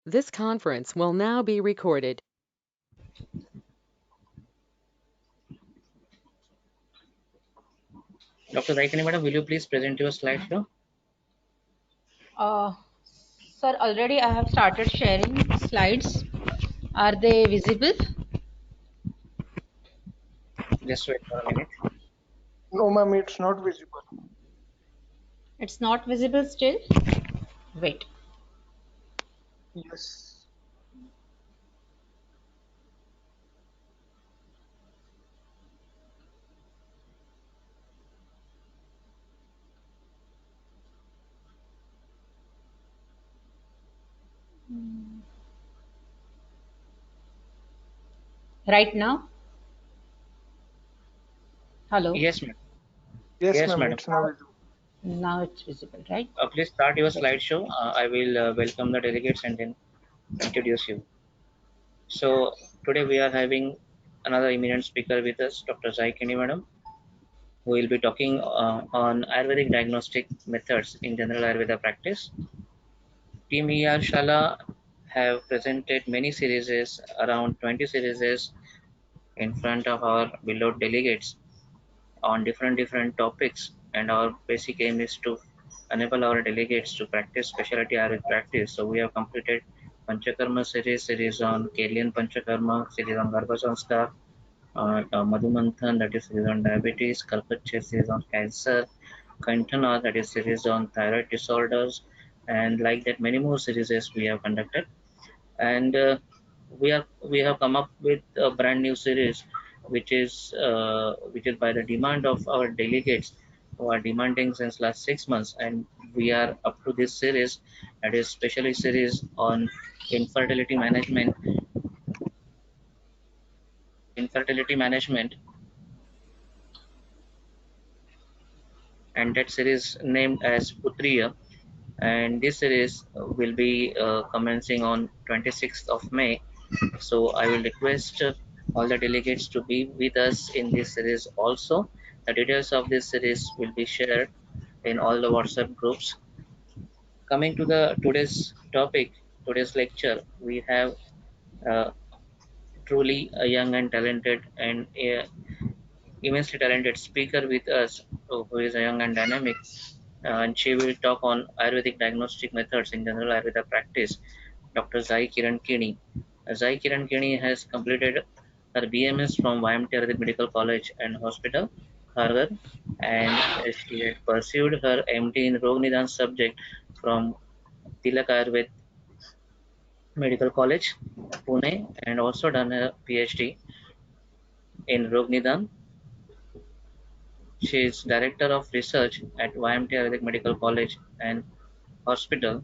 This conference will now be recorded. Dr. Raikani madam, will you please present your slide here? Uh, Sir, already I have started sharing slides. Are they visible? Just wait for a minute. No, ma'am, it's not visible. It's not visible still. Wait. Yes. Right now? Hello. Yes, madam. Yes, Yes, ma'am, madam. it's not visible. Now it's visible, right? Please start your Yes. slideshow. I will welcome the delegates and then introduce you. So today we are having another eminent speaker with us, Dr. Zaikini madam, who will be talking on Ayurvedic diagnostic methods in general Ayurveda practice. Team ER Shala have presented many series, around 20 series in front of our beloved delegates on different topics, and our basic aim is to enable our delegates to practice specialty Ayurvedic practice. So we have completed Panchakarma series on Kalian Panchakarma, series on Garbhasanskar, Madhumanthan, that is series on diabetes, Kalpachay series on cancer, Kantana, that is series on thyroid disorders, and like that many more series we have conducted. And we have come up with a brand new series which is by the demand of our delegates who are demanding since last 6 months, and we are up to this series, that is specially series on infertility management infertility management and that series named as Putriya. And this series will be commencing on 26th of May. So I will request all the delegates to be with us in this series also. The details of this series will be shared in all the WhatsApp groups. Coming to the today's topic, today's lecture, we have uh, truly a young and talented and immensely talented speaker with us, who is young and dynamic, and she will talk on Ayurvedic diagnostic methods in general Ayurveda practice. Dr. Zai Kiran Kini. Zai Kiran Kini has completed her BMS from YMT Ayurvedic Medical College and Hospital, Kharghar, and she had pursued her MD in Rog Nidan subject from Tilak Ayurved Medical College, Pune, and also done a PhD in Rog Nidan. She is Director of Research at YMT Ayurvedic Medical College and Hospital.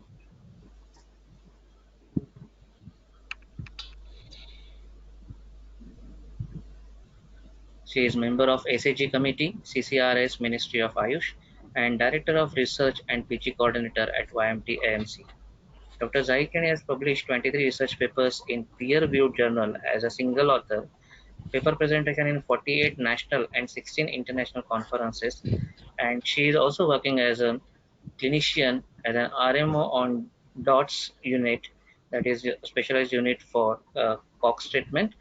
She is member of SAG Committee, CCRS Ministry of Ayush, and Director of Research and PG Coordinator at YMT AMC. Dr. Zaikani has published 23 research papers in peer-reviewed journal as a single author, paper presentation in 48 national and 16 international conferences, and she is also working as a clinician as an RMO on DOTS unit, that is a specialized unit for COX treatment,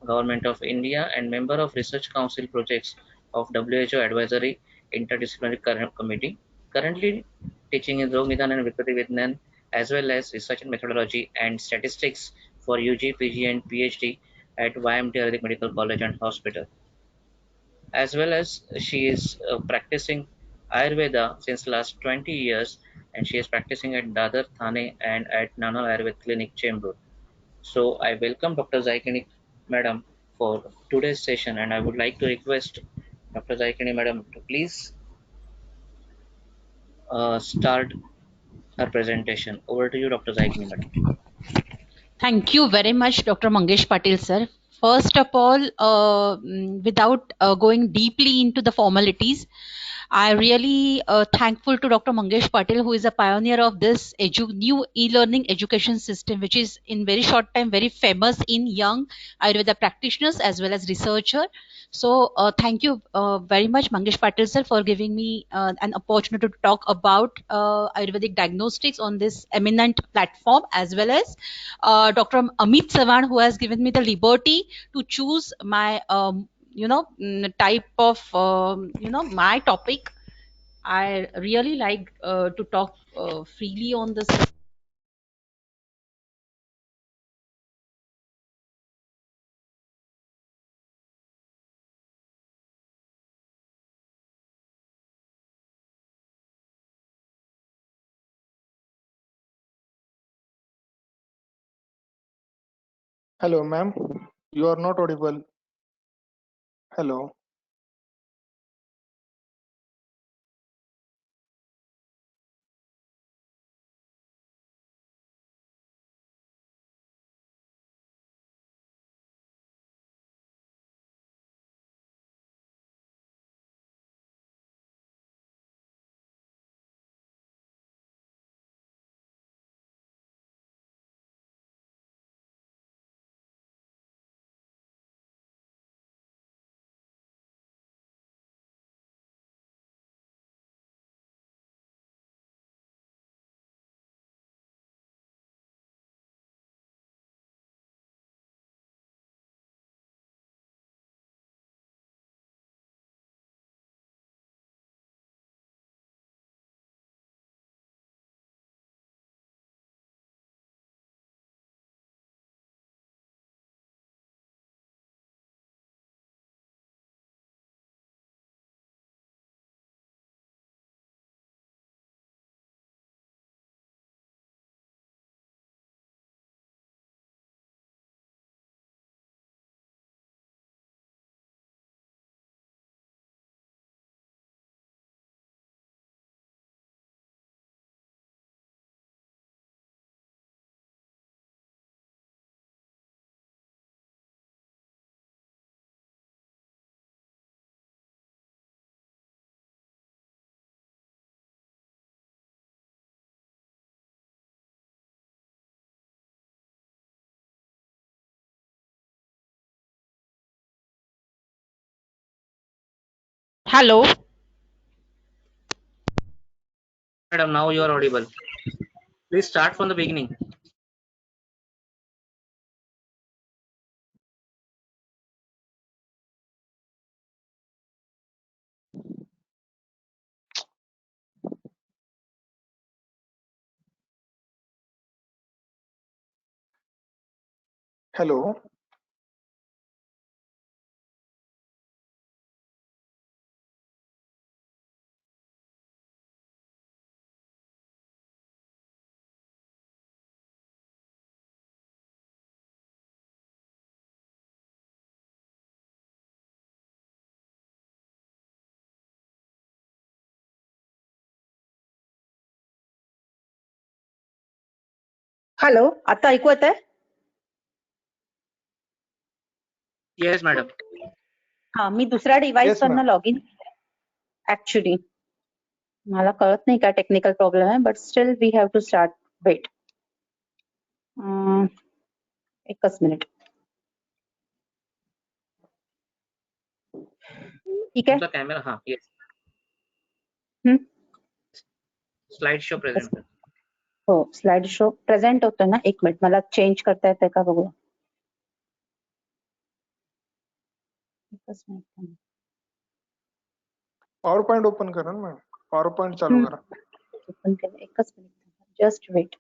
Government of India, and member of Research Council projects of WHO Advisory Interdisciplinary Committee. Currently teaching in Rog Nidan and Vikriti Vignan, as well as research in methodology and statistics for UG, PG, and PhD at YMT Ayurvedic Medical College and Hospital. As well as she is practicing Ayurveda since last 20 years, and she is practicing at Dadar, Thane, and at Nana Ayurved Clinic, Chembur. So I welcome Dr. Zaikini Madam for today's session, and I would like to request Dr. Zaikini Madam to please start her presentation. Over to you, Dr. Zaikini Madam. Thank you very much, Dr. Mangesh Patil, sir. First of all, without going deeply into the formalities, I really thankful to Dr. Mangesh Patil, who is a pioneer of this new e-learning education system, which is in very short time very famous in young Ayurveda practitioners as well as researcher. So thank you very much, Mangesh Patil sir, for giving me an opportunity to talk about Ayurvedic diagnostics on this eminent platform, as well as Dr. Amit Savan, who has given me the liberty to choose my type of my topic. I really like to talk freely on this. Hello, ma'am. You are not audible. Hello. Hello. Madam, now you are audible. Please start from the beginning. Hello. Hello, आता ऐकू येत आहे? Yes, madam. हा, मी दुसऱ्या device Yes, ma'am. वरनं log in. Actually मला कळत नाही काय टेक्निकल प्रॉब्लेम आहे, but still we have to start. Wait, एकच मिनिट. ठीक आहे. तुमचा कॅमेरा हा yes. Hmm. Slide show present कर. हो, स्लाइड शो प्रेझेंट होतो ना. एक मिनिट, मला चेंज करता येते का बघू. एकच मिनिट. पॉवर पॉइंट ओपन करा ना मॅम. पॉवर पॉइंट चालू करा. ओपन केलं, एकच मिनिट. Just wait.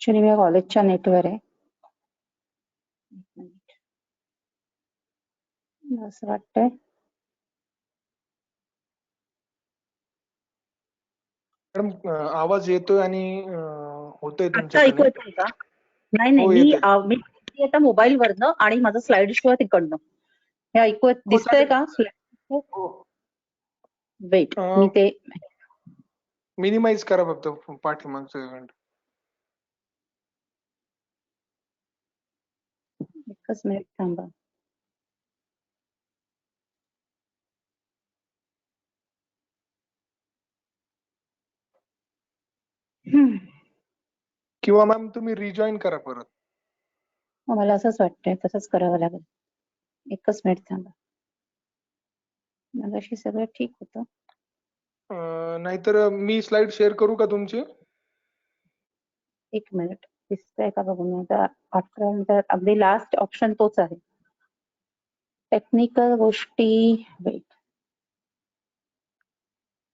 ऍक्च्युली मी कॉलेजच्या नेटवर आहे. एक मिनिट. मला असं वाटतंय मॅडम आवाज येतोय आणि होतोय आता तुमचं ऐकू कनेक्ट. येतंय का? नाही हो, मी येतंय. मी बघतेय आता मोबाईल वरनं आणि माझं स्लाइड शो आहे तिकडनं. हे ऐकू हो, दिसतंय चालेल. का? हो. वेट मी ते मिनिमाइज करा फक्त पाठीमागचं इव्हेंट. एकच मिनिट थांबा. किंवा मॅम तुम्ही रिजॉईन करा परत. मला असंच वाटतंय तसंच करावं लागेल. एकच मिनिट थांबा. मगाशी सगळं ठीक होतं. नाहीतर मी स्लाइड शेअर करू का तुमची? एक मिनिट दिसतंय का बघून. आता आफ्टर अगदी लास्ट ऑप्शन तोच आहे. टेक्निकल गोष्टी वेट.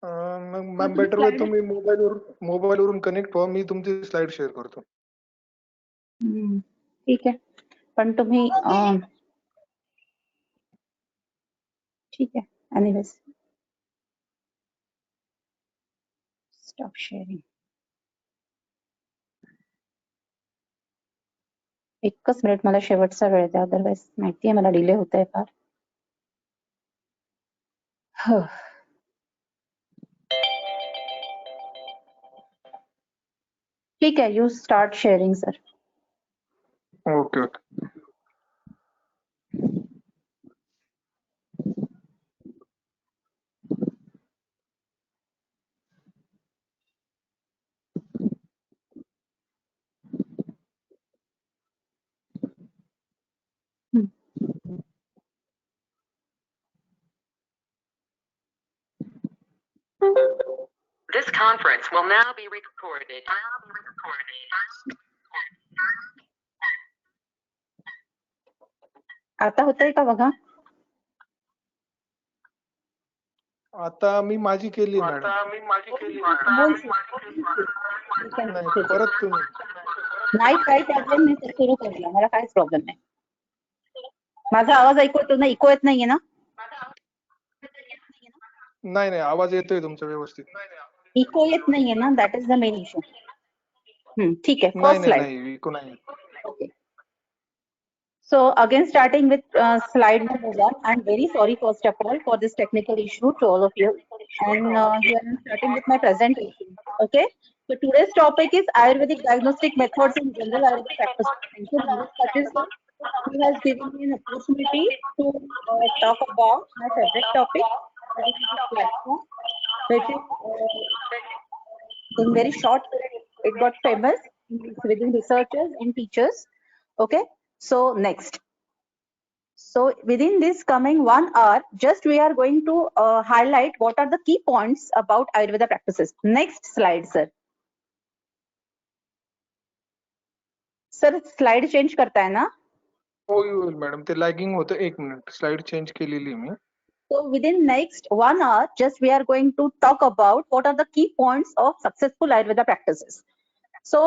मॅम बेटर वे तुम्ही मोबाईलवरून कनेक्ट व्हा. मी तुमची स्लाइड शेअर करतो. ठीक आहे. पण तुम्ही ठीक आहे. Anyways stop sharing. एकच मिनिट मला शेवटचा वेळ द्या. अदरवाईज माहितीये मला डिले होत आहे फार. ठीक आहे. You start sharing sir. Okay okay. This conference will now be recorded. आता होतंय का बघा? आता मी माझी केली मॅडम. नाही, परत तुम्ही. नाही काही प्रॉब्लेम नाही. सुरू करूया. मला काहीच प्रॉब्लेम नाही. माझा आवाज ऐकू येतो ना? इको येत नाहीये ना? नाही नाही, आवाज येतोय तुमचा व्यवस्थित. इको येत नाहीये ना? That is the main issue. ठीक आहे. नाही फर्स्ट नाही स्लाइड. नाही, इको नाही. Okay. So again starting with slide number 1. I'm very sorry first of all for this technical issue to all of you. And here I'm starting with my presentation. Okay. So today's topic is Ayurvedic diagnostic methods in general Ayurvedic practice. Thank you, Mangesh Patil sir, who has given me an opportunity to talk about my favorite topic, that is this platform, which is in very short it got famous within researchers and teachers. Okay. So next. So within this coming 1 hour, just we are going to highlight what are the key points about Ayurveda practices. Next slide, sir. Sir, slide change करताय ना? हो येईल madam. ते lagging होतं. 1 minute. Slide change केलेली मी. So within next 1 hour, just we are going to talk about what are the key points of successful Ayurveda practices. So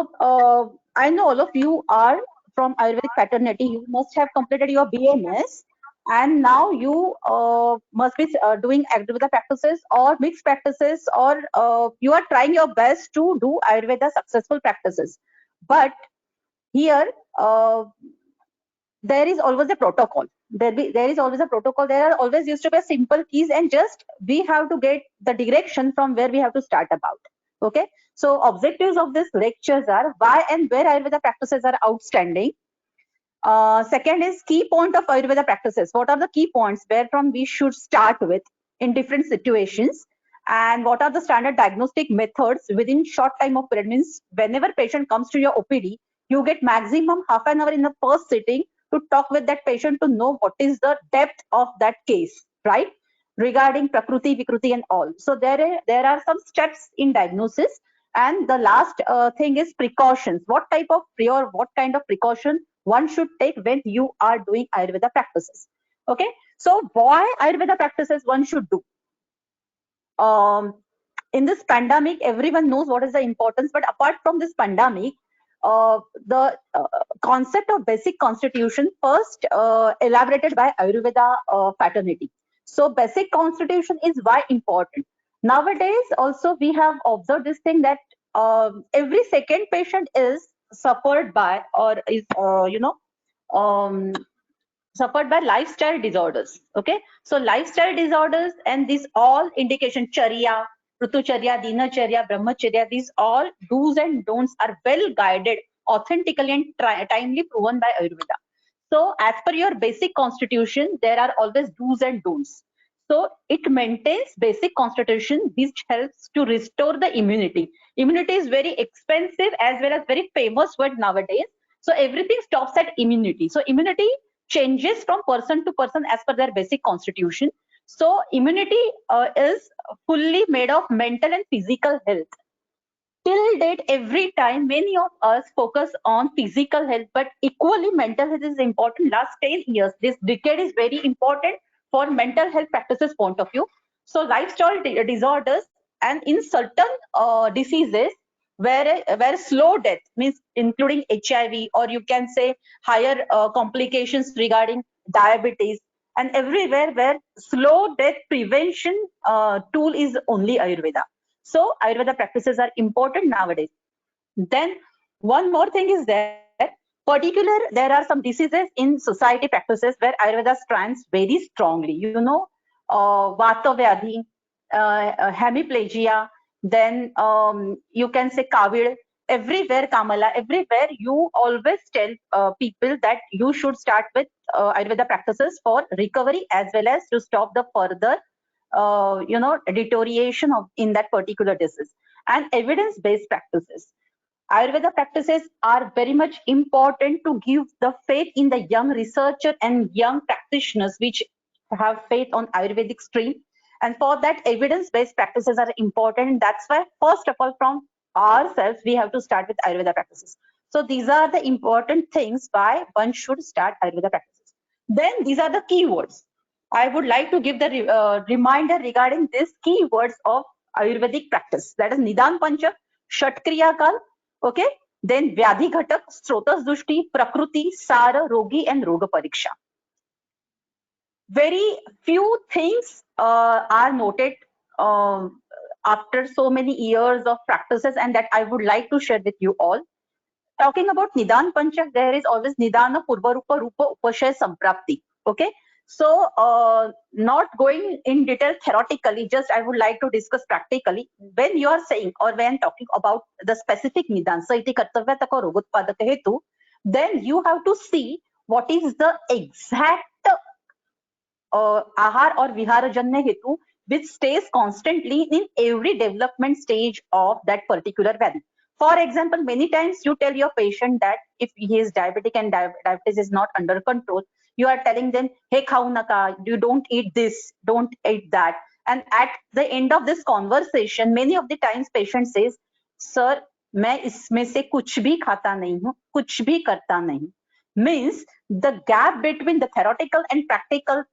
I know all of you are from Ayurvedic paternity. You must have completed your BMS, and now you must be doing Ayurveda practices or mixed practices, or you are trying your best to do Ayurveda successful practices. But here there is always a protocol. There is always a protocol. There are always used to be simple keys, and just we have to get the direction from where we have to start about. Okay. So objectives of this lectures are why and where Ayurveda practices are outstanding. Second is key point of Ayurveda practices. What are the key points where from we should start with in different situations, and what are the standard diagnostic methods within short time of period. Means whenever patient comes to your OPD, you get maximum half an hour in the first sitting to talk with that patient to know what is the depth of that case, right? Regarding Prakruti, Vikruti and all. So there are some steps in diagnosis. And the last thing is precautions. What type of what kind of precaution one should take when you are doing Ayurveda practices. Okay. So why Ayurveda practices one should do? In this pandemic, everyone knows what is the importance. But apart from this pandemic, the concept of basic constitution first elaborated by Ayurveda fraternity. So basic constitution is why important. Nowadays also we have observed this thing that every second patient is suffered by or is suffered by lifestyle disorders. Okay, so lifestyle disorders and these all indication charya, Rutucharya, Dinacharya, Brahmacharya, these all do's and don'ts are well guided, authentically and timely proven by Ayurveda. So as per your basic constitution, there are always do's and don'ts. So it maintains basic constitution, which helps to restore the immunity. Immunity is very expensive as well as very famous word nowadays. So everything stops at immunity. So immunity changes from person to person as per their basic constitution. So immunity is fully made of mental and physical health. Till date, every time many of us focus on physical health, but equally mental health is important. Last 10 years, this decade is very important for mental health practices point of view. So lifestyle disorders and in certain diseases where slow death means including HIV, or you can say higher complications regarding diabetes, and everywhere where slow death prevention tool is only Ayurveda. So Ayurveda practices are important nowadays. Then one more thing is there, there are some diseases in society practices where Ayurveda stands very strongly. You know, Vata Vyadhi, hemiplegia, then you can say Kavid, everywhere Kamala, everywhere you always tell people that you should start with Ayurveda practices for recovery as well as to stop the further deterioration of in that particular disease. And evidence-based practices. Ayurveda practices are very much important to give the faith in the young researcher and young practitioners which have faith on Ayurvedic stream. And for that, evidence-based practices are important. That's why, first of all, from ourselves, we have to start with Ayurveda practices. So these are the important things why one should start Ayurveda practices. Then these are the keywords. I would like to give the reminder regarding these keywords of Ayurvedic practice. That is Nidan Panchak, Shatkriya Kal, okay? Then Vyadhi Ghatak, Srotas Dushti, Prakruti, Sara, Rogi, and Roga Pariksha. Very few things are noted after so many years of practices, and that I would like to share with you all. Talking about Nidan Panchak, there is always Nidana, Purva Rupa, Rupa, Upashaya, Samprapti. Okay, so not going in detail theoretically, just I would like to discuss practically. When you are saying or when talking about the specific Nidan, so iti kartavyataka rogutpadak hetu, then you have to see what is the exact ahar or viharajanya hetu which stays constantly in every development stage of that particular Vyadhi. For example, many times you tell your patient that if he is diabetic and diabetes is not under control, you are telling them, hey, khau naka, you don't eat this, don't eat that. And at the end of this conversation, many of the times patient says, sir, मैं इसमें से कुछ भी खाता नहीं हूँ, कुछ भी करता नहीं. Means the gap between the theoretical and practical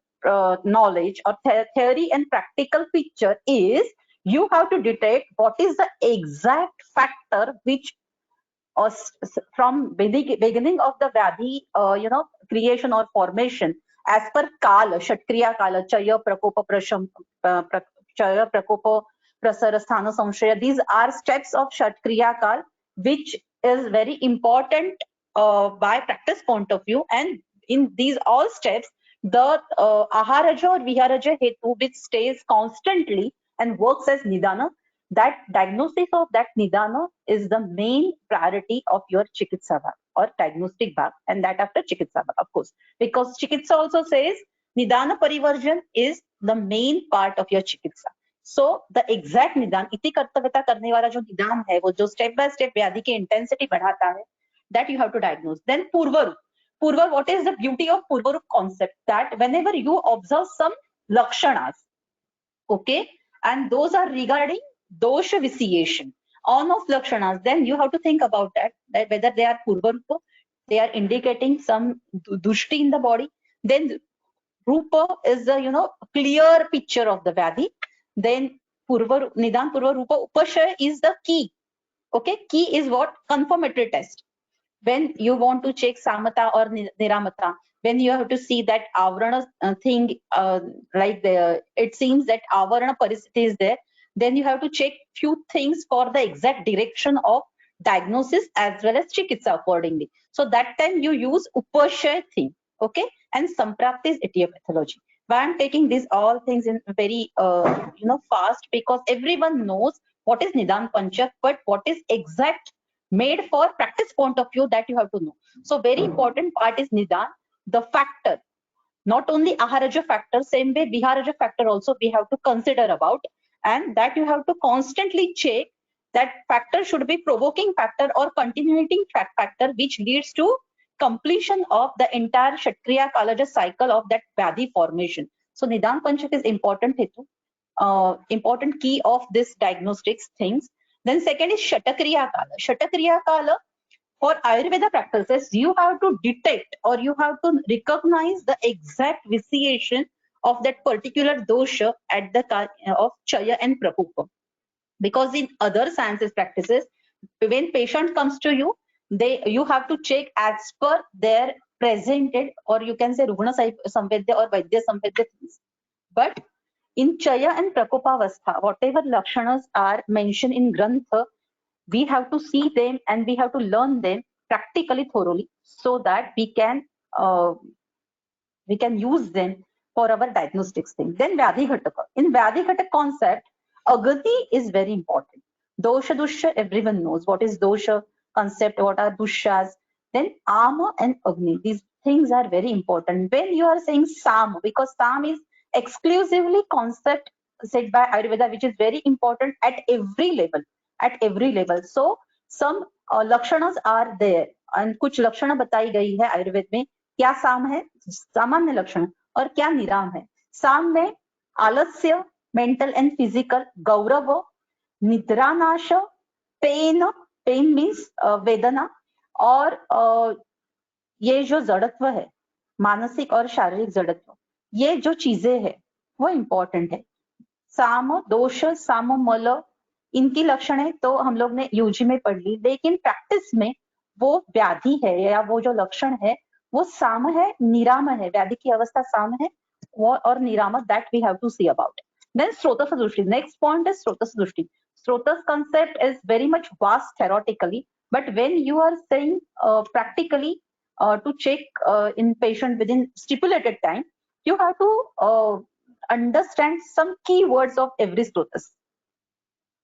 knowledge or theory and practical picture is you have to detect what is the exact factor which from beginning of the Vyadhi creation or formation as per Kala, Shatkriya Kala, Chaya, Prakopa, Chaya, Prakopa, Prasara, Sthana, Samshaya. These are steps of Shatkriya Kal which is very important by practice point of view, and in these all steps the Aharaja or Viharaja Hetu which stays constantly and works as Nidana, that diagnosis of that Nidana is the main priority of your Chikitsa bhag or diagnostic bhag, and that after Chikitsa bhag, of course, because Chikitsa also says Nidana Parivarjan is the main part of your Chikitsa. So the exact Nidan, iti kartavyata karne wala jo Nidan hai, wo jo step by step Vyadhi ki intensity badhata hai, that you have to diagnose. Then Purvarup. Purva, what is the beauty of Purvarup concept? That whenever you observe some lakshanas, okay, and those are regarding dosha vitiation, on of lakshanas, then you have to think about that whether they are Purvarupa, they are indicating some dushti in the body. Then Rupa is the clear picture of the Vyadhi. Then Nidan Purva Rupa Upashaya is the key. Okay, key is what? Confirmatory test. when you want to check samata or niramata, when you have to see that avarana thing, like it seems that avarana paristhiti is there, then you have to check few things for the exact direction of diagnosis as well as chikitsa accordingly. So that time you use upashaya thing, okay, and samprapti is etiology. Why I'm taking these all things in very fast, because everyone knows what is Nidan Panchak, but what is exact made for practice point of view, that you have to know. So very important part is Nidan, the factor. Not only Aharaja factor, same way Viharaja factor also we have to consider about, and that you have to constantly check that factor should be provoking factor or continuing factor, which leads to completion of the entire Kshatriya Kalaja cycle of that Vyadhi formation. So Nidan Panchak is important, Hetu, important key of this diagnostics things. Then second is Shatakriya Kala. Shatakriya Kala, for Ayurveda practices, you have to detect or you have to recognize the exact vitiation of that particular dosha at the of Chaya and Prakopa. Because in other sciences practices, when patient comes to you, you have to check as per their presented, or you can say Rugna Samvedya or Vaidya Samvedya things. But in Chaya and Prakopavastha, whatever lakshanas are mentioned in Grantha, we have to see them and we have to learn them practically thoroughly, so that we can use them for our diagnostics thing. Then Vyadhi Ghataka. In Vyadhi Ghataka concept, Agati is very important. Dosha Dusha, everyone knows what is dosha concept, what are dushas. Then Ama and Agni, these things are very important. When you are saying Sam, because Sam is exclusively concept said by Ayurveda, which is very important at every level. At every level. So some lakshanas are there, and कुछ लक्षण बताई गई है आयुर्वेद में. क्या साम है? सामान्य लक्षण. और क्या निराम है? साम में आलस्य, मेंटल एंड फिजिकल, गौरव, निद्रानाश, पेन, पेन मीन्स वेदना, और ये जो जड़त्व है, मानसिक और शारीरिक जड़त्व, ये जो चीजें है वो इंपॉर्टेंट है. साम दोष, साम मल, इनकी लक्षणें तो हम लोग ने यूजी में पढ़ ली, लेकिन प्रैक्टिस में वो व्याधि है या वो जो लक्षण है वो साम है, निराम है. व्याधि की अवस्था साम है वो और निराम, that we have to see about. Then स्रोतस दृष्टि. नेक्स्ट पॉइंट इज स्रोतस दृष्टि. स्रोतस concept is very much vast theoretically, but when you are saying practically to check in patient within stipulated time, you have to understand some keywords of every srotas.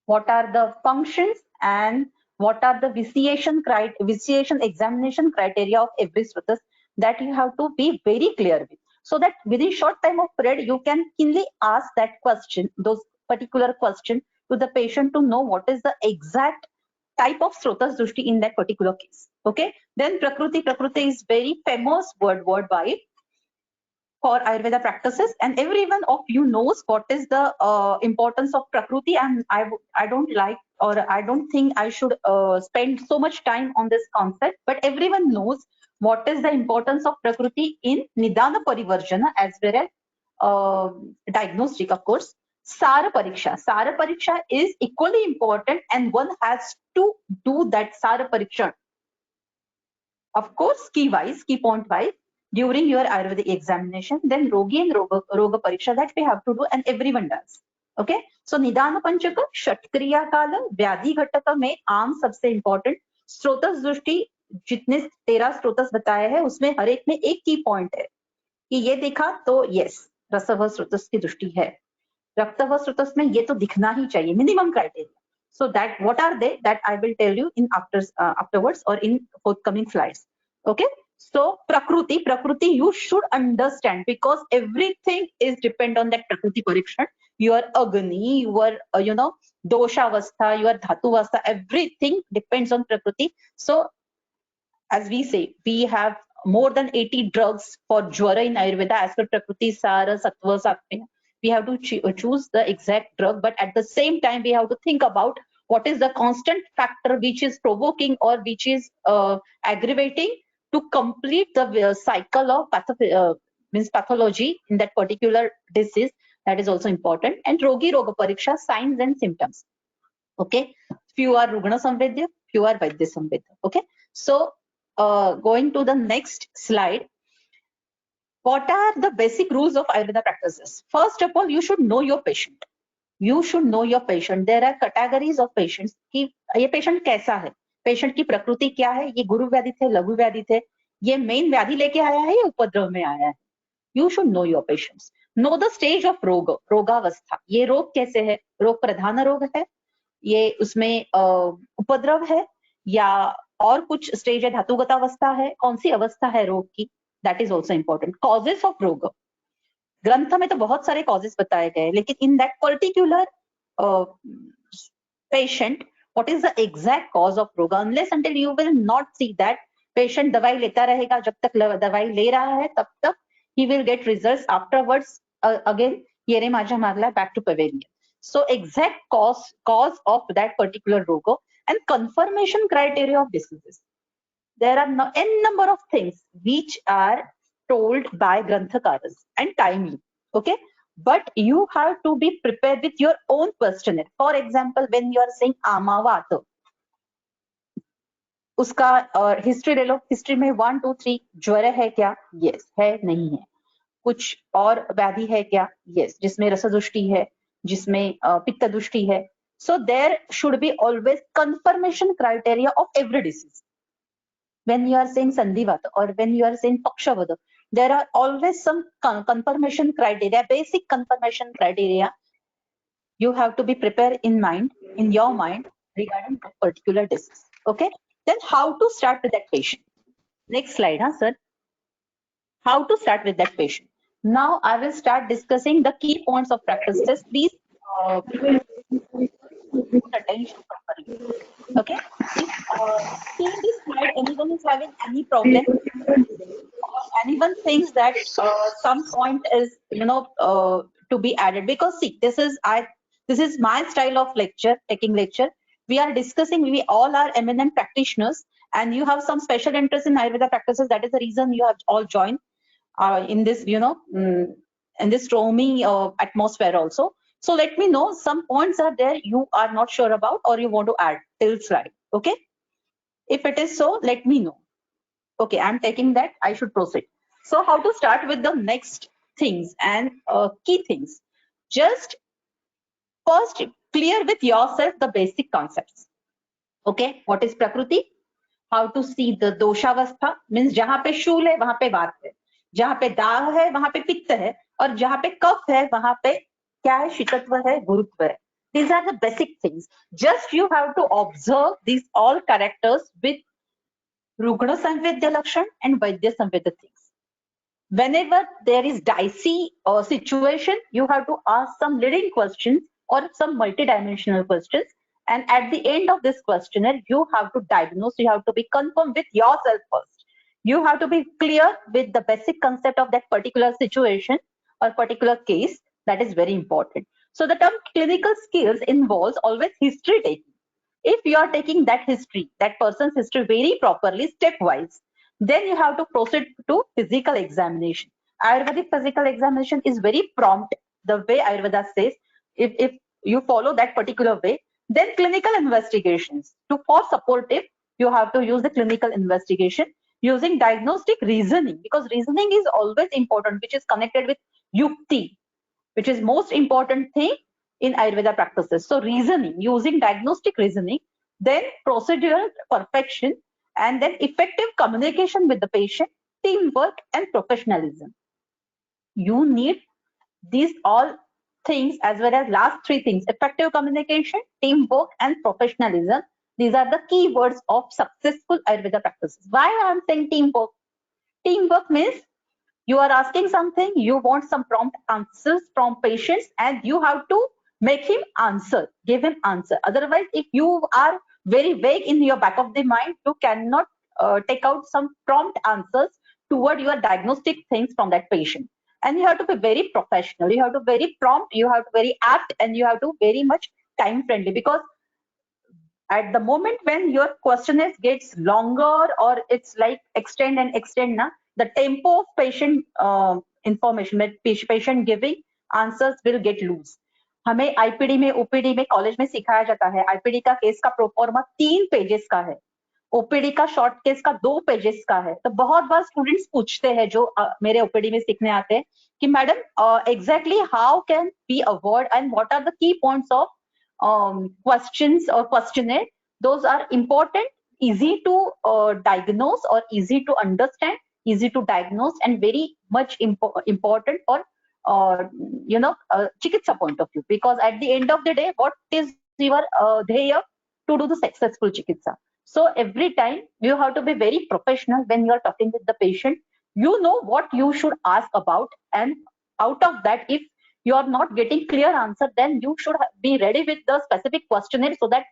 What are the functions and what are the vitiation examination criteria of every srotas, that you have to be very clear with, so that within short time of period you can keenly ask that question, those particular question to the patient, to know what is the exact type of srotas drushti in that particular case. Okay. Then Prakriti is very famous word worldwide for Ayurveda practices, and everyone of you knows what is the importance of Prakriti, and I don't like, or I don't think I should spend so much time on this concept, but everyone knows what is the importance of Prakriti in Nidana Parivarjana as well as diagnostic, of course. Sara Pariksha is equally important, and one has to do that Sara Pariksha, of course, key point wise, during your Ayurvedic examination. Then Rogi and Roga Pariksha, that we have to do, and everyone does. Okay. So Nidana Panchaka, Shatkriya Kala, Vyadhi Ghataka में आम सबसे important. स्रोतस दृष्टि, जितने 13 स्रोतस बताए हैं उसमें हर एक में एक की पॉइंट है कि ये देखा तो यस रसव स्रोतस की दृष्टि है, रक्तव स्रोतस में ये तो दिखना ही चाहिए, minimum criteria. So that what are they, that I will tell you in afterwards or in forthcoming slides. Okay. So Prakriti you should understand, because everything is depend on that Prakriti Parikshan. Your Agni, your Dosha Avastha, your Dhatu Avastha, everything depends on Prakriti. So as we say, we have more than 80 drugs for Jwara in Ayurveda as per Prakriti, Sara, Sattva, Sattva. We have to choose the exact drug, but at the same time we have to think about what is the constant factor which is provoking or which is aggravating to complete the cycle of pathology in that particular disease. That is also important. And Rogi Roga Pariksha, signs and symptoms. Okay. Few are Rugna Samvedya, few are Vaidya Samvedya. Okay. So going to the next slide, what are the basic rules of Ayurveda practices? First of all, you should know your patient. You should know your patient. There are categories of patients कि ये patient कैसा है, patient की प्रकृति क्या है, ये गुरु व्याधि थे, लघु व्याधि थे, ये मेन व्याधि लेके आया है या उपद्रव में आया है. You should know your patients. Know the stage of रोग, रोगावस्था. ये रोग कैसे है, रोग प्रधान रोग है, ये उसमें उपद्रव है या और कुछ स्टेज है, धातुगत अवस्था है, कौन सी अवस्था है रोग की, that is also important. Causes of रोग, ग्रंथ में तो बहुत सारे कॉजेस बताए गए, लेकिन in that particular patient what is the exact cause of रोग, unless until you will not see that patient दवाई लेता रहेगा, जब तक दवाई ले रहा है तब तक he will get results afterwards. Again, येरे माझ्या मागला back to pavilion. So exact cause of that particular rogo and confirmation criteria of diseases. There are n number of things which are told by granthakaras and timely. Okay, but you have to be prepared with your own questionnaire. For example, when you are saying amavata, उसका history ले लो, history में 1 2 3 ज्वर है क्या, yes है, नहीं है, कुछ और व्याधि है क्या, यस, जिसमें रसदुष्टि है, जिसमें पित्त दुष्टि है. So there should be always confirmation criteria of every disease. when you are saying sandhivata or when you are saying pakshavada, there are always some confirmation criteria, basic confirmation criteria you have to be prepared in mind, in your mind, regarding that particular disease. Okay, then how to start with that patient? Next slide, sir. How to start with that patient? Now I will start discussing the key points of practices. Please put attention properly. Okay, if seeing this slide anyone is having any problem or anyone thinks that some point is to be added, because see, this is my style of taking lecture. We are discussing, we all are eminent practitioners, and you have some special interest in Ayurveda practices. That is the reason you have all joined in this in this stormy atmosphere also. So let me know some points are there you are not sure about or you want to add till slide. Okay, if it is so, let me know. Okay, I'm taking that, I should proceed. So how to start with the next things and key things? Just first clear with yourself the basic concepts. Okay, what is prakriti? How to see the doshavastha, means जहां पे शूल है वहां पे वात है, जहां पे दाह है वहां पे पित्त है, और जहां पे कफ है वहां पे क्या है, शीतत्व है, गुरुत्व है. These are the basic things. Just you have to observe these all characters with Rugna Samvedya Lakshan and Vaidya Samvedya things. Whenever there is dicey situation, you have to ask some leading questions or some multidimensional questions. And at the end of this questionnaire, you have to diagnose, you have to be confirmed with yourself first. You have to be clear with the basic concept of that particular situation or particular case. That is very important. So the term clinical skills involves always history taking. If you are taking that history, that person's history very properly, stepwise, then you have to proceed to physical examination. Ayurvedic physical examination is very prompt, the way Ayurveda says. If you follow that particular way, then clinical investigations. For supportive, you have to use the clinical investigation using diagnostic reasoning, because reasoning is always important, which is connected with yukti, which is most important thing in Ayurveda practices. So reasoning, using diagnostic reasoning, then procedural perfection, and then effective communication with the patient, teamwork and professionalism. You need these all things as well as last three things: effective communication, teamwork and professionalism. These are the key words of successful Ayurveda practices. Why I am saying teamwork? Teamwork means you are asking something, you want some prompt answers from patients, and you have to make him answer, give him answer. Otherwise, if you are very vague in your back of the mind, you cannot take out some prompt answers toward your diagnostic things from that patient. And you have to be very professional, you have to be very prompt, you have to be very apt, and you have to be very much time friendly, because at the moment when your questionnaire gets longer or it's like extend and extend, na, the tempo of patient information, patient giving answers will get loose. हमें IPD में, OPD में, college में सिखाया जाता है, IPD का case का proforma 3 pages का है. ओपीडी का शॉर्ट केस का 2 पेजेस का है। तो बहुत बार स्टूडेंट्स पूछते हैं जो मेरे ओपीडी में सीखने आते हैं कि madam exactly how can we avoid and what are the key points of questions और questioner, those are important, easy to diagnose or easy to understand, easy to diagnose and very much important for chikitsa point of view, because at the end of the day what is your dheya to do the successful chikitsa. So every time you have to be very professional when you are talking with the patient. You know what you should ask about, and out of that, if you are not getting clear answer, then you should be ready with the specific questionnaire so that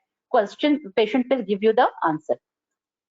patient will give you the answer.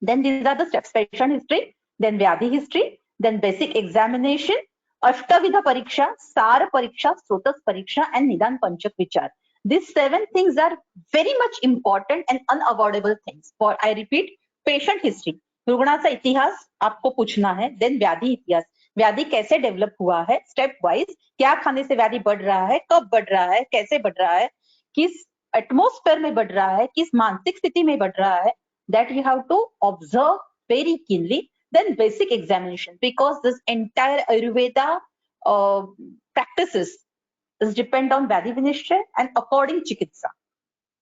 Then these are the steps: patient history, then Vyadhi history, then basic examination, Ashtavidha Pariksha, Sara Pariksha, Srotas Pariksha, and Nidan Panchak Vichar. These 7 things are very much important and unavoidable things. For I repeat, patient history, रुग्णाचा इतिहास आपको पूछना है, then व्याधि इतिहास, व्याधि कैसे develop हुआ है स्टेप वाइज, क्या खाने से व्याधि बढ़ रहा है, कब बढ़ रहा है, कैसे बढ़ रहा है, किस एटमोस्फेयर में बढ़ रहा है, किस मानसिक स्थिति में बढ़ रहा है, that you have to observe very keenly. Then basic examination, because this entire Ayurveda practices is depend on Vyadhi Vinishchay and according Chikitsa.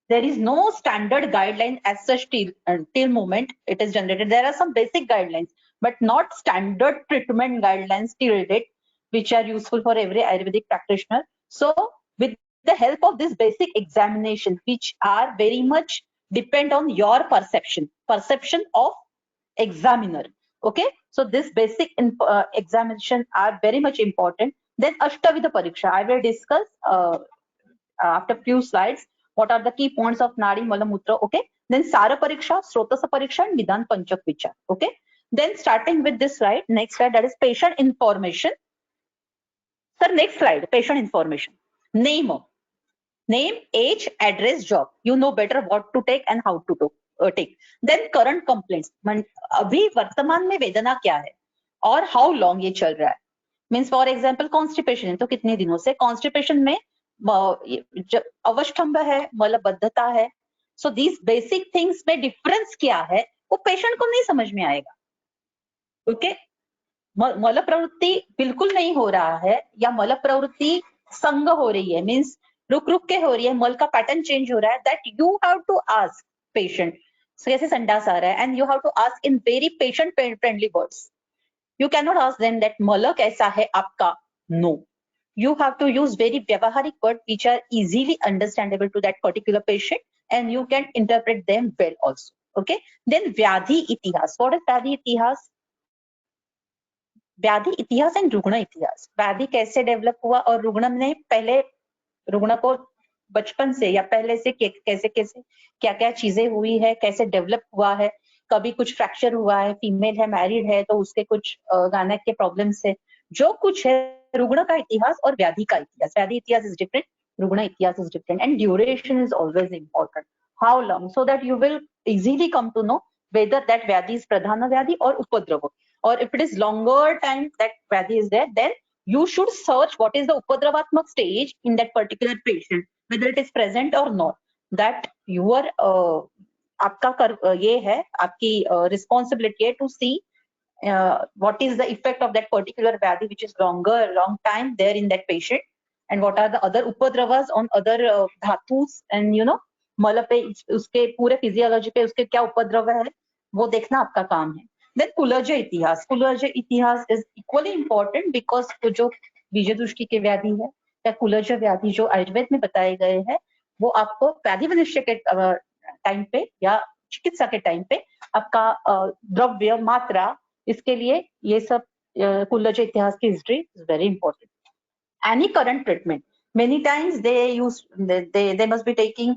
There is no standard guideline as such till moment it is generated. There are some basic guidelines, but not standard treatment guidelines till date, which are useful for every Ayurvedic practitioner. So with the help of this basic examination, which are very much depend on your perception of examiner. Okay, so this basic examination are very much important. Then Ashtavidha Pariksha, I will discuss after few slides what are the key points of Nadi, Mala, Mutra. Okay, then Sara Pariksha, Srotasa Pariksha, and Nidan Panchak Vichar. Okay, then starting with this slide, next slide, that is patient information. Sir, next slide, patient information. Name, age, address, job. You know better what to take and how to take. Then current complaints. अभी वर्तमान में वेदना क्या है और how long ये चल रहा है. Means for example constipation है तो कितने दिनों से, constipation में अवष्टंभ है, मलबद्धता है. So these basic things में difference क्या है वो patient को नहीं समझ में आएगा. Okay? मल प्रवृत्ति बिल्कुल नहीं हो रहा है या मल प्रवृत्ति संग हो रही है, मीन्स रुक रुक के हो रही है, मल का पैटर्न चेंज हो रहा है, that you have to ask patient कैसे संडास आ रहा है, and you have to ask in very patient friendly words. You can not ask them that मल कैसा है आपका, no. You have to use very व्यवहारिक words which are easily understandable to that particular patient, and you can interpret them well also. Okay. Then Vyadhi Itihas. What is Vyadhi Itihas? व्याधि इतिहास and रुग्ण इतिहास. व्याधि कैसे develop हुआ और रुग्ण ने पहले रुग्ण को बचपन से या पहले से कैसे कैसे क्या क्या चीजें हुई है, कैसे डेवलप हुआ है, कभी कुछ फ्रैक्चर हुआ है, फीमेल है, मैरिड है तो उसके कुछ गायनेक के प्रॉब्लम्स है, जो कुछ है रुग्ण का इतिहास और व्याधि का इतिहास. व्याधि इतिहास इज डिफरेंट, रुग्ण इतिहास is different, and duration is always important. How long, so that you will easily come to know whether that vyadhi is pradhana vyadhi or upadrava, or if it is longer time that vyadhi is there, then you should search what is the upadravatmak stage in that particular patient, whether it is present or not. That your आपका ये है, आपकी responsibility है to see what is the effect of that particular vyadhi which is long time there in that patient, and what are the other upadravas on other dhatus, and you know मल पे उसके पूरे physiology पे उसके क्या उपद्रव है वो देखना आपका काम है. देन कुलज इतिहास. कुलज इतिहास इज इक्वली इंपॉर्टेंट बिकॉज जो बीज दृष्टि के व्याधि है या कुलज व्याधि जो आयुर्वेद में बताए गए हैं वो आपको व्याधि विनिश्चय के टाइम पे या चिकित्सा के टाइम पे आपका द्रव्य मात्रा, इसके लिए ये सब कुलज इतिहास की history is very important. Any current treatment, many times they must be taking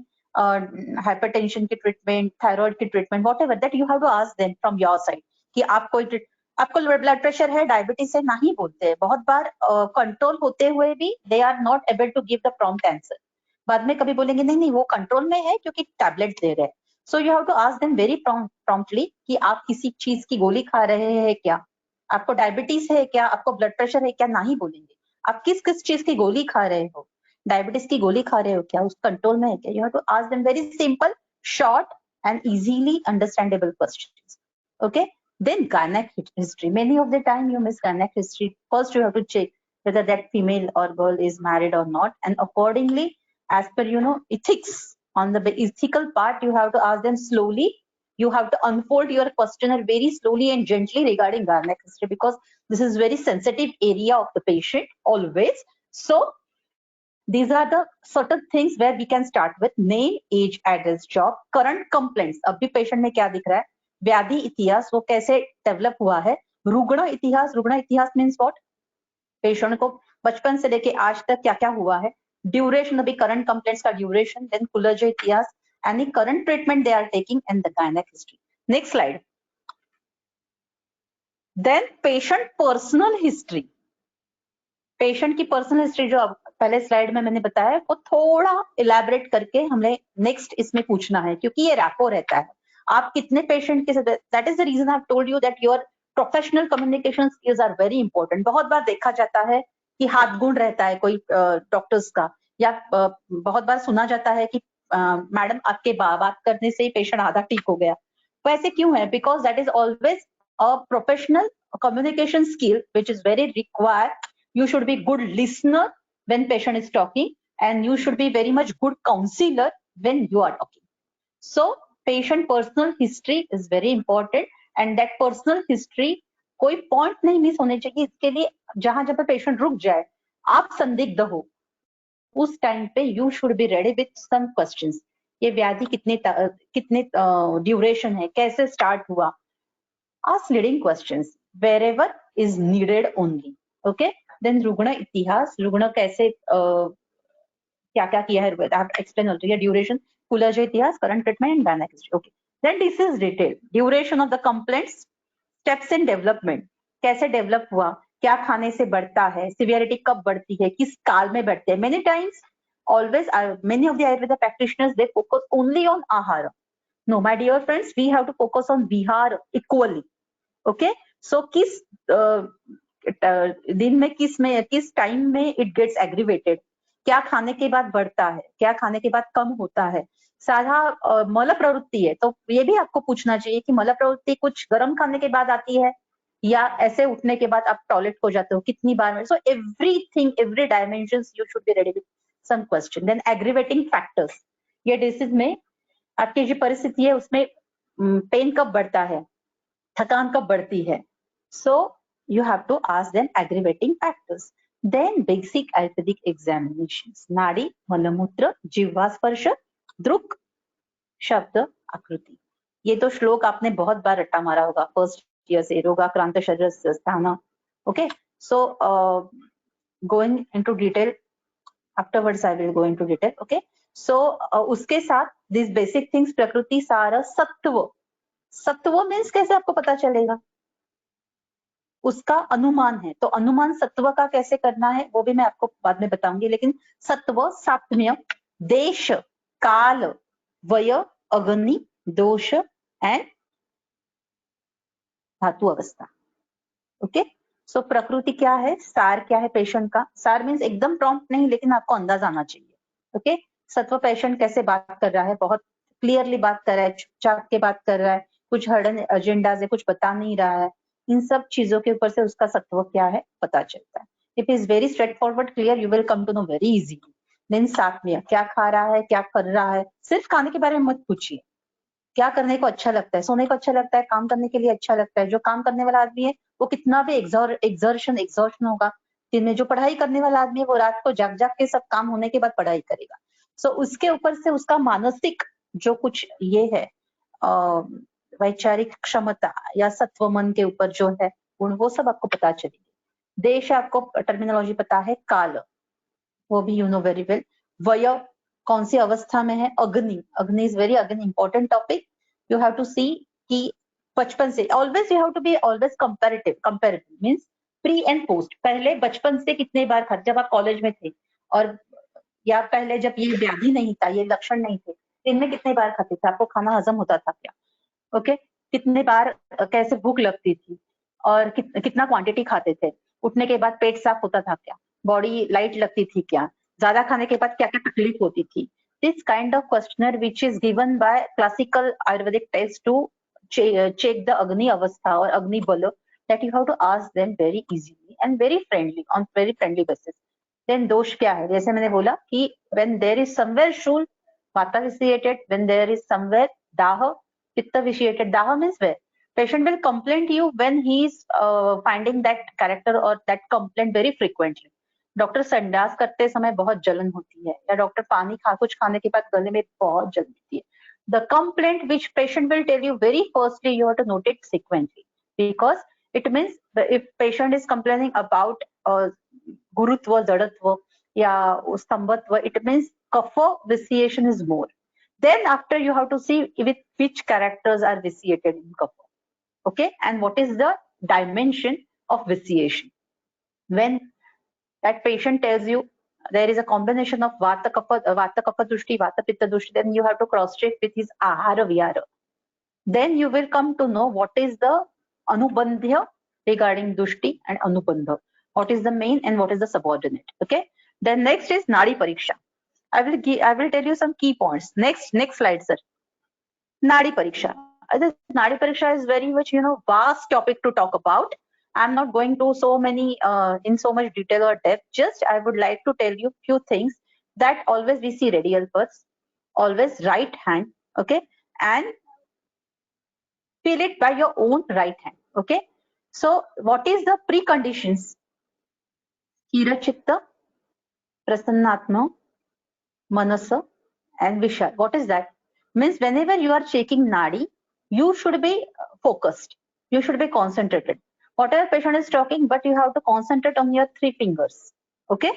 hypertension की ट्रीटमेंट, थायराइड की treatment, whatever that you have to ask them from your side कि आपको ब्लड प्रेशर है, डायबिटीज है, नहीं बोलते हैं बहुत बार. कंट्रोल होते हुए भी they are not able to give the prompt answer. बाद में कभी बोलेंगे नहीं वो कंट्रोल में है क्योंकि टैबलेट दे रहे हैं. So you have to ask them very promptly कि आप किसी चीज की गोली खा रहे हैं क्या, आपको डायबिटीज है क्या, आपको ब्लड प्रेशर है क्या, नहीं बोलेंगे. आप किस किस चीज की गोली खा रहे हो, डायबिटीज की गोली खा रहे हो क्या, उस कंट्रोल में है क्या. You have to ask them very simple, short and easily understandable questions. Okay. Then gynec history. Many of the time you miss gynec history. First you have to check whether that female or girl is married or not, and accordingly, as per ethics, on the ethical part, you have to ask them slowly. You have to unfold your questionnaire very slowly and gently regarding gynec history, because this is very sensitive area of the patient always. So these are the certain things where we can start with: name, age, address, job, current complaints. अभी patient में क्या दिख रहा है, व्याधि इतिहास वो कैसे डेवलप हुआ है, रुग्ण इतिहास मीन्स व्हाट, पेशेंट को बचपन से लेके आज तक क्या क्या हुआ है, ड्यूरेशन अभी करंट कंप्लेंट्स का ड्यूरेशन, देन कुलज इतिहास, any current treatment they are taking, and the gynaec history. Next slide. Then patient personal history. Patient की पर्सनल हिस्ट्री जो पहले स्लाइड में मैंने बताया वो थोड़ा इलैबोरेट करके हमें नेक्स्ट इसमें पूछना है, क्योंकि ये रैपो रहता है. आप कितने पेशेंट के साथ, that is the reason I have told you that your professional communication skills are very important. बहुत बार देखा जाता है कि हाथ गुण रहता है कोई डॉक्टर्स का, या बहुत बार सुना जाता है कि मैडम आपके बात करने से ही पेशेंट आधा ठीक हो गया. वो ऐसे क्यों है? Because that is always a professional communication skill which is very required. You should be good listener when patient is talking, and you should be very much good counselor when you are talking. So patient personal history is very important, and that personal history कोई point नहीं miss होने चाहिए. इसके लिए जहां जहां पे patient रुक जाए, आप संदिग्ध हो, उस टाइम पे you should be ready with some questions. ये व्याधि कितने ड्यूरेशन है, कैसे स्टार्ट हुआ, ask leading questions wherever is needed only. Okay. Then रुग्ण इतिहास, रुग्ण कैसे क्या क्या किया है, I have explained already. Duration, कुलज इतिहास, current treatment, and gynec history. Okay. Then disease detail, duration of the complaints, steps in development, कैसे डेवलप हुआ, क्या खाने से बढ़ता है, सिवियरिटी कब बढ़ती है, किस काल में बढ़ते हैं. Many times, always, many of the Ayurveda practitioners, they focus only on ahara. No, my dear friends, we have to focus on vihara equally. Okay. So किस दिन में किस टाइम में इट गेट्स एग्रीवेटेड, क्या खाने के बाद बढ़ता है, क्या खाने के बाद कम होता है. साधा मल प्रवृत्ति है तो ये भी आपको पूछना चाहिए कि मल प्रवृत्ति कुछ गर्म खाने के बाद आती है या ऐसे उठने के बाद आप टॉयलेट को जाते हो, कितनी बार में. So everything, every dimensions you should be ready with some question. Then aggravating factors, ये डिसीज में आपकी जो परिस्थिति है उसमें पेन कब बढ़ता है, थकान कब बढ़ती है. सो you have to ask them aggravating factors. Then basic Ayurvedic examinations, नाड़ी, मलमूत्र, जिह्वा स्पर्श, दृक्, शब्द, आकृति. ये तो श्लोक आपने बहुत बार रट्टा मारा होगा फर्स्ट ईयर से, रोगाक्रांत शरीरस्य स्थान. Okay. So going into detail afterwards, I will go into detail. Okay. So उसके साथ दिस बेसिक थिंग्स, प्रकृति, सार, सत्व. सत्व मीन्स कैसे आपको पता चलेगा, उसका अनुमान है. तो अनुमान सत्व का कैसे करना है वो भी मैं आपको बाद में बताऊंगी. लेकिन सत्व, सात्म्य, देश, काल, वय, अग्नि, दोष एंड धातु अवस्था. ओके. सो प्रकृति क्या है, सार क्या है पेशेंट का. सार मीन्स एकदम प्रॉम्प्ट नहीं, लेकिन आपको अंदाज आना चाहिए. ओके. सत्व, पेशेंट कैसे बात कर रहा है, बहुत क्लियरली बात कर रहा है, चुपचाप के बात कर रहा है, कुछ हडन एजेंडा से कुछ बता नहीं रहा है. इन सब चीजों के ऊपर से उसका सत्व क्या है पता चलता है. It is very straight forward, clear, you will come to know very easily. Then सात्म्य, क्या खा रहा है, क्या कर रहा है. सिर्फ खाने के बारे में मत पूछिए, क्या करने को अच्छा लगता है, सोने को अच्छा लगता है, काम करने के लिए अच्छा लगता है. जो काम करने वाला आदमी है वो कितना भी एग्जॉर्शन होगा, दिन में जो पढ़ाई करने वाला आदमी है वो रात को जाग जाग के सब काम होने के बाद पढ़ाई करेगा. सो उसके ऊपर से उसका मानसिक जो कुछ ये है वैचारिक क्षमता या सत्व मन के ऊपर जो है गुण, वो सब आपको पता चलेगी. देश आपको टर्मिनोलॉजी पता है, काल वो भी यू नो वेरी वेल. वय कौन सी अवस्था में है, अग्नि, अग्नि is very again important topic. You have to see कि बचपन से always you have to be always comparative means pre and post. पहले बचपन से कितने बार खाते, जब आप कॉलेज में थे और या पहले जब ये व्याधि नहीं था, ये लक्षण नहीं थे, दिन में कितने बार खाते थे, आपको खाना हजम होता था क्या. ओके. कितने बार, कैसे भूख लगती थी और कितना क्वांटिटी खाते थे, उठने के बाद पेट साफ होता था क्या, बॉडी लाइट लगती थी क्या, ज्यादा खाने के बाद क्या क्या तकलीफ होती थी, this kind of questionnaire which is given by classical Ayurvedic test to check the Agni Avastha or Agni Bala, that you have to ask them very easily and very friendly, on very friendly basis. Then दोष क्या है? जैसे मैंने बोला कि when there is somewhere shul, vata vitiated, when there is somewhere daha, pitta vitiated. Daha means where patient will complain to you when he is finding that character or that complaint very frequently. Doctor संडास करते समय बहुत जलन होती है, या doctor पानी कुछ खाने के बाद गले में बहुत जलन होती है. The complaint which patient will tell you very firstly, you have to note it sequentially, because it means if patient is complaining about gurutva, jadatva, या stambhatva, it means kapha vitiation is more. Then after you have to see with which characters are vitiated in kapha. Okay, and what is the dimension of vitiation. When that patient tells you there is a combination of vata kapha dushti, vata pitta dushti, then you have to cross check with his ahara vihara. Then you will come to know what is the anubandhya regarding dushti and anubandha. What is the main and what is the subordinate. Okay. Then next is nadi pariksha. I will tell you some key points. Next slide, sir. Nadi pariksha. This nadi pariksha is very much, vast topic to talk about. I'm not going to in so much detail or depth. Just I would like to tell you few things that always we see radial pulse, always right hand, okay, and feel it by your own right hand, okay. So what is the preconditions? Hira chitta, prasannatma, manasa, and vishal. What is that? Means whenever you are checking nadi, you should be focused. You should be concentrated. Whatever patient is talking, but you have to concentrate on your 3 fingers. Okay.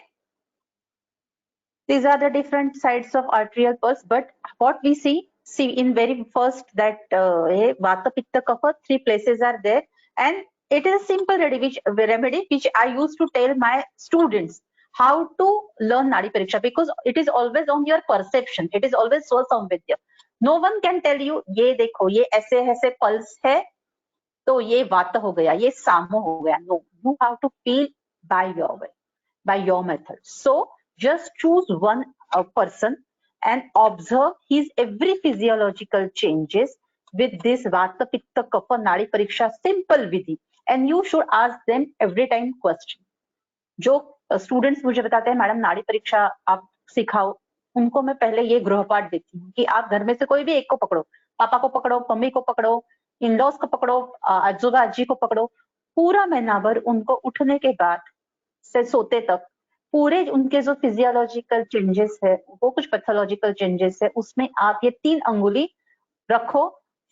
These are the different sides of arterial pulse. But what we see in very first that vata pitta kapha, 3 places are there, and it is a simple remedy which I used to tell my students how to learn nadi pariksha, because it is always on your perception. It is always so samvidya. No one can tell you ये देखो ये ऐसे pulse है तो ये वाता हो गया, ये सामो हो गया. No, you have to feel by your way, by your method. So just choose one person and observe his every physiological changes with this vata pitta kapha nadi pariksha simple vidhi, and you should ask them every time question. जो students मुझे बताते हैं madam नाड़ी परीक्षा आप सिखाओ, उनको मैं पहले ये गृहपाठ देती हूँ कि आप घर में से कोई भी एक को पकड़ो, पापा को पकड़ो, मम्मी को पकड़ो, इन-लॉज को पकड़ो, आजोबा आजी को पकड़ो, पूरा महीना भर उनको उठने के बाद से सोते तक पूरे उनके जो फिजियोलॉजिकल चेंजेस है, वो कुछ पैथोलॉजिकल चेंजेस है, उसमें आप ये 3 अंगुली रखो,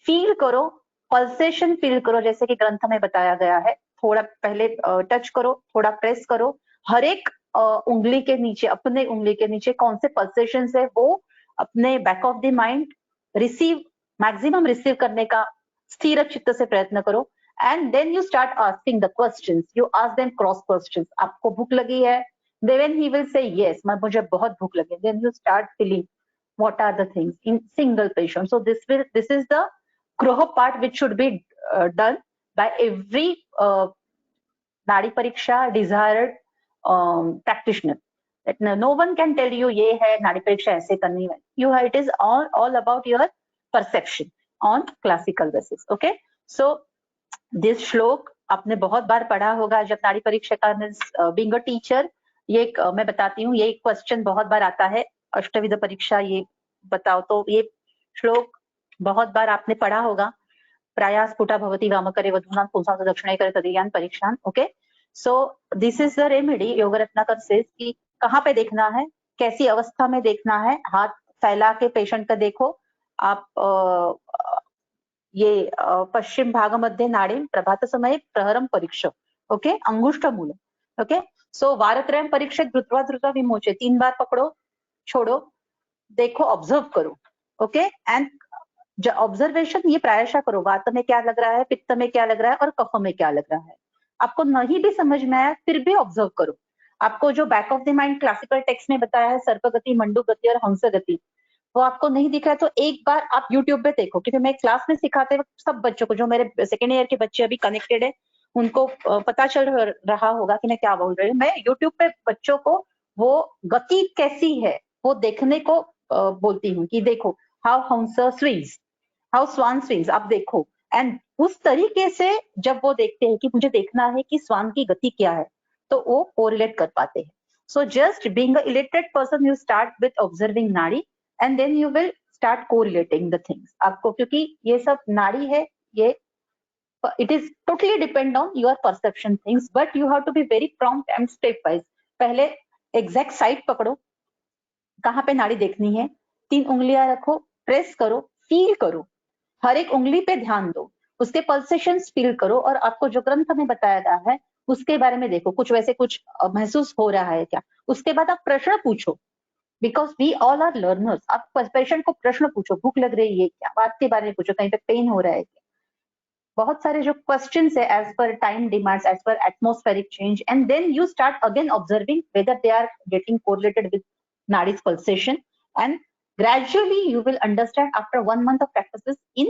फील करो, पल्सेशन फील करो, जैसे कि ग्रंथ में बताया गया है. थोड़ा पहले टच करो, थोड़ा प्रेस करो, हर एक उंगली के नीचे, अपने उंगली के नीचे कौन से पल्सेशन है वो अपने back of the mind maximum receive करने का स्थिर चित्त से प्रयत्न करो. And then you start asking the questions. You ask them cross questions. आपको भूख लगी है? Then he will say yes, मुझे बहुत भूख लगी. Then you start feeling what are the things in single patient. So this is the groho part which should be done by every nadi pariksha desired practitioner. That no one can tell you ये है नाड़ी परीक्षा ऐसे करनी है. It is all about your perception on classical basis. Okay. So this श्लोक आपने बहुत बार पढ़ा होगा जब नाड़ी परीक्षा का being a teacher. ये मैं बताती हूँ, ये क्वेश्चन बहुत बार आता है, अष्टविध परीक्षा ये बताओ, तो ये श्लोक बहुत बार आपने पढ़ा होगा. प्रयास स्फुटा भवति वामकरे वधूनां पुंसां दक्षिणे करे तदीयान परीक्षान. Okay. So this is the remedy. Yoga Ratnakar से कि कहाँ पे देखना है, कैसी अवस्था में देखना है. हाथ फैला के पेशेंट का देखो आप. ये पश्चिम भाग मध्य नाड़ी प्रभात समय प्रहरम परीक्षा. ओके. अंगुष्ठ मूल. ओके. सो वारत्रयम परीक्षित धृत्वा धृत्वा विमोचे. 3 बार पकड़ो, छोड़ो, देखो, ऑब्जर्व करो. ओके. एंड ऑब्जर्वेशन ये प्रायशः करो. वात में क्या लग रहा है, पित्त में क्या लग रहा है और कफ में क्या लग रहा है. आपको नहीं भी समझ में आया फिर भी ऑब्जर्व करो. आपको जो back of the mind classical text में बताया है सर्पगति, मंडूगति और हंसगति, वो आपको नहीं दिख रहा है तो एक बार आप यूट्यूब पे देखो. क्योंकि मैं क्लास में सिखाते वक्त सब बच्चों को, जो मेरे सेकेंड ईयर के बच्चे अभी कनेक्टेड है, उनको पता चल रहा होगा कि मैं क्या बोल रही हूँ. मैं यूट्यूब पे बच्चों को वो गति कैसी है वो देखने को बोलती हूँ कि देखो हाउ हंस स्विंग्स, हाउ स्वान स्विंग्स, आप देखो, एंड उस तरीके से जब वो देखते हैं कि मुझे देखना है कि स्वान की गति क्या है, तो वो कोरिलेट कर पाते हैं. So just being a illiterate person, you start with observing nadi and then you will start correlating the things. आपको, क्योंकि ये सब नाड़ी है, ये it is totally depend on your perception things, but you have to be very prompt and step wise. पहले exact side पकड़ो, कहाँ पे नाड़ी देखनी है, 3 उंगलियां रखो, प्रेस करो, फील करो, हर एक उंगली पे ध्यान दो, उसके पल्सेशंस फील करो, और आपको जो ग्रंथ में बताया गया है उसके बारे में देखो, कुछ वैसे कुछ महसूस हो रहा है क्या. उसके बाद आप प्रश्न पूछो, because we all are learners. आप पेशेंट को प्रश्न पूछो, भूख लग रही है क्या, बात के बारे में पूछो, कहीं पे पेन हो रहा है क्या. बहुत सारे जो क्वेश्चंस है as per time demands, as per atmospheric change, and then you start again observing whether they are getting correlated with nadis pulsation, and gradually you will understand after 1 month of practices in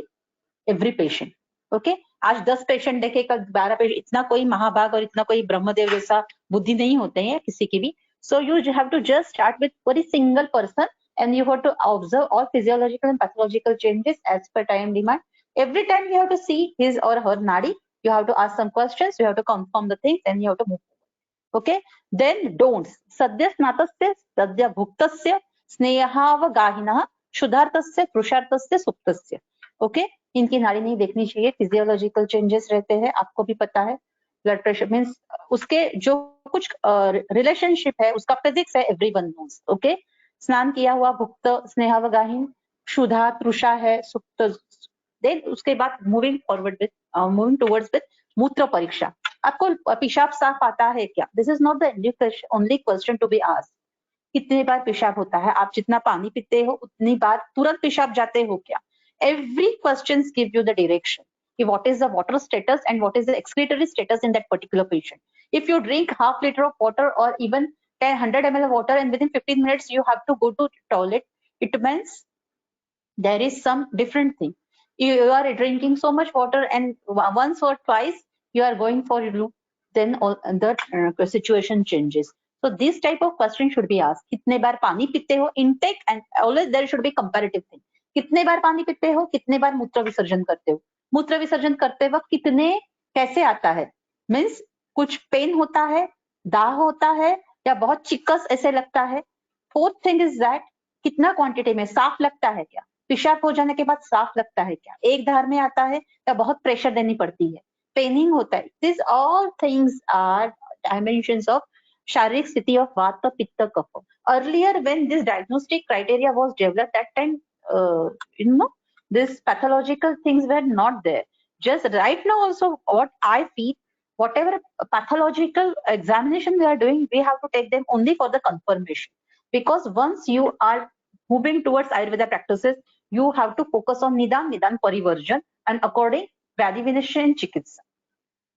every patient. Okay, आज 10 patient देखे, कल 12 patient, इतना कोई महाभाग और इतना कोई ब्रह्मदेव जैसा बुद्धि नहीं होते हैं किसी की भी. So you have to just start with very single person and you have to observe all physiological and pathological changes as per time demand. Every time you have to see his or her nadi, you have to ask some questions, you have to confirm the things, and you have to move. Okay, then don'ts. Sadya snatasya sadya bhuktasya स्नेहावगाहिनः क्षुधार्तस्य तृषार्तस्य सुप्तस्य. Okay, इनकी नाड़ी नहीं देखनी चाहिए, physiological changes रहते हैं, आपको भी पता है. ब्लड प्रेशर मीन्स उसके जो कुछ रिलेशनशिप है, उसका फिजिक्स है, एवरीवन नोस. ओके, स्नान किया हुआ भुक्त स्नेहावगाहीन, क्षुधा तृषा है, सुप्त. देन उसके बाद moving forward with moving towards with mutra pariksha. आपको पेशाब साफ आता है क्या? This is not the only question to be asked. कितने बार पेशाब होता है? आप जितना पानी पीते हो उतनी बार तुरंत पेशाब जाते हो क्या? Every question give you the direction कि what is the water status and what is the excretory status in that particular patient. If you drink half litre of water और even 100 ml of water and within 15 minutes you have to go to toilet, it means there is some different thing. You are drinking so much water and once or twice you are going for a loop, then all the situation changes. So this type of question should be asked. कितने बार पानी पीते हो? Intake, and always there should be comparative thing. कितने बार पानी पीते हो? कितने बार मूत्र विसर्जन करते हो? मूत्र विसर्जन करते वक्त कितने, कैसे आता है? मीन्स कुछ पेन होता है, दाह होता है, या बहुत चिकस ऐसे लगता है. फोर्थ थिंग इज दैट कितना क्वांटिटी में, साफ लगता है क्या? पेशाब हो जाने के बाद साफ लगता है क्या? एक धार में आता है या बहुत प्रेशर देनी पड़ती है? पेनिंग होता है. This all things are dimensions of sharirik sthiti of वात पित्त कफ. Earlier when this diagnostic criteria was developed, that time this pathological things were not there. Just right now also what I feel, whatever pathological examination we are doing, we have to take them only for the confirmation, because once you are moving towards Ayurveda practices, you have to focus on nidan parivarjan and according व्याधि विनिश्चय and चिकित्सा.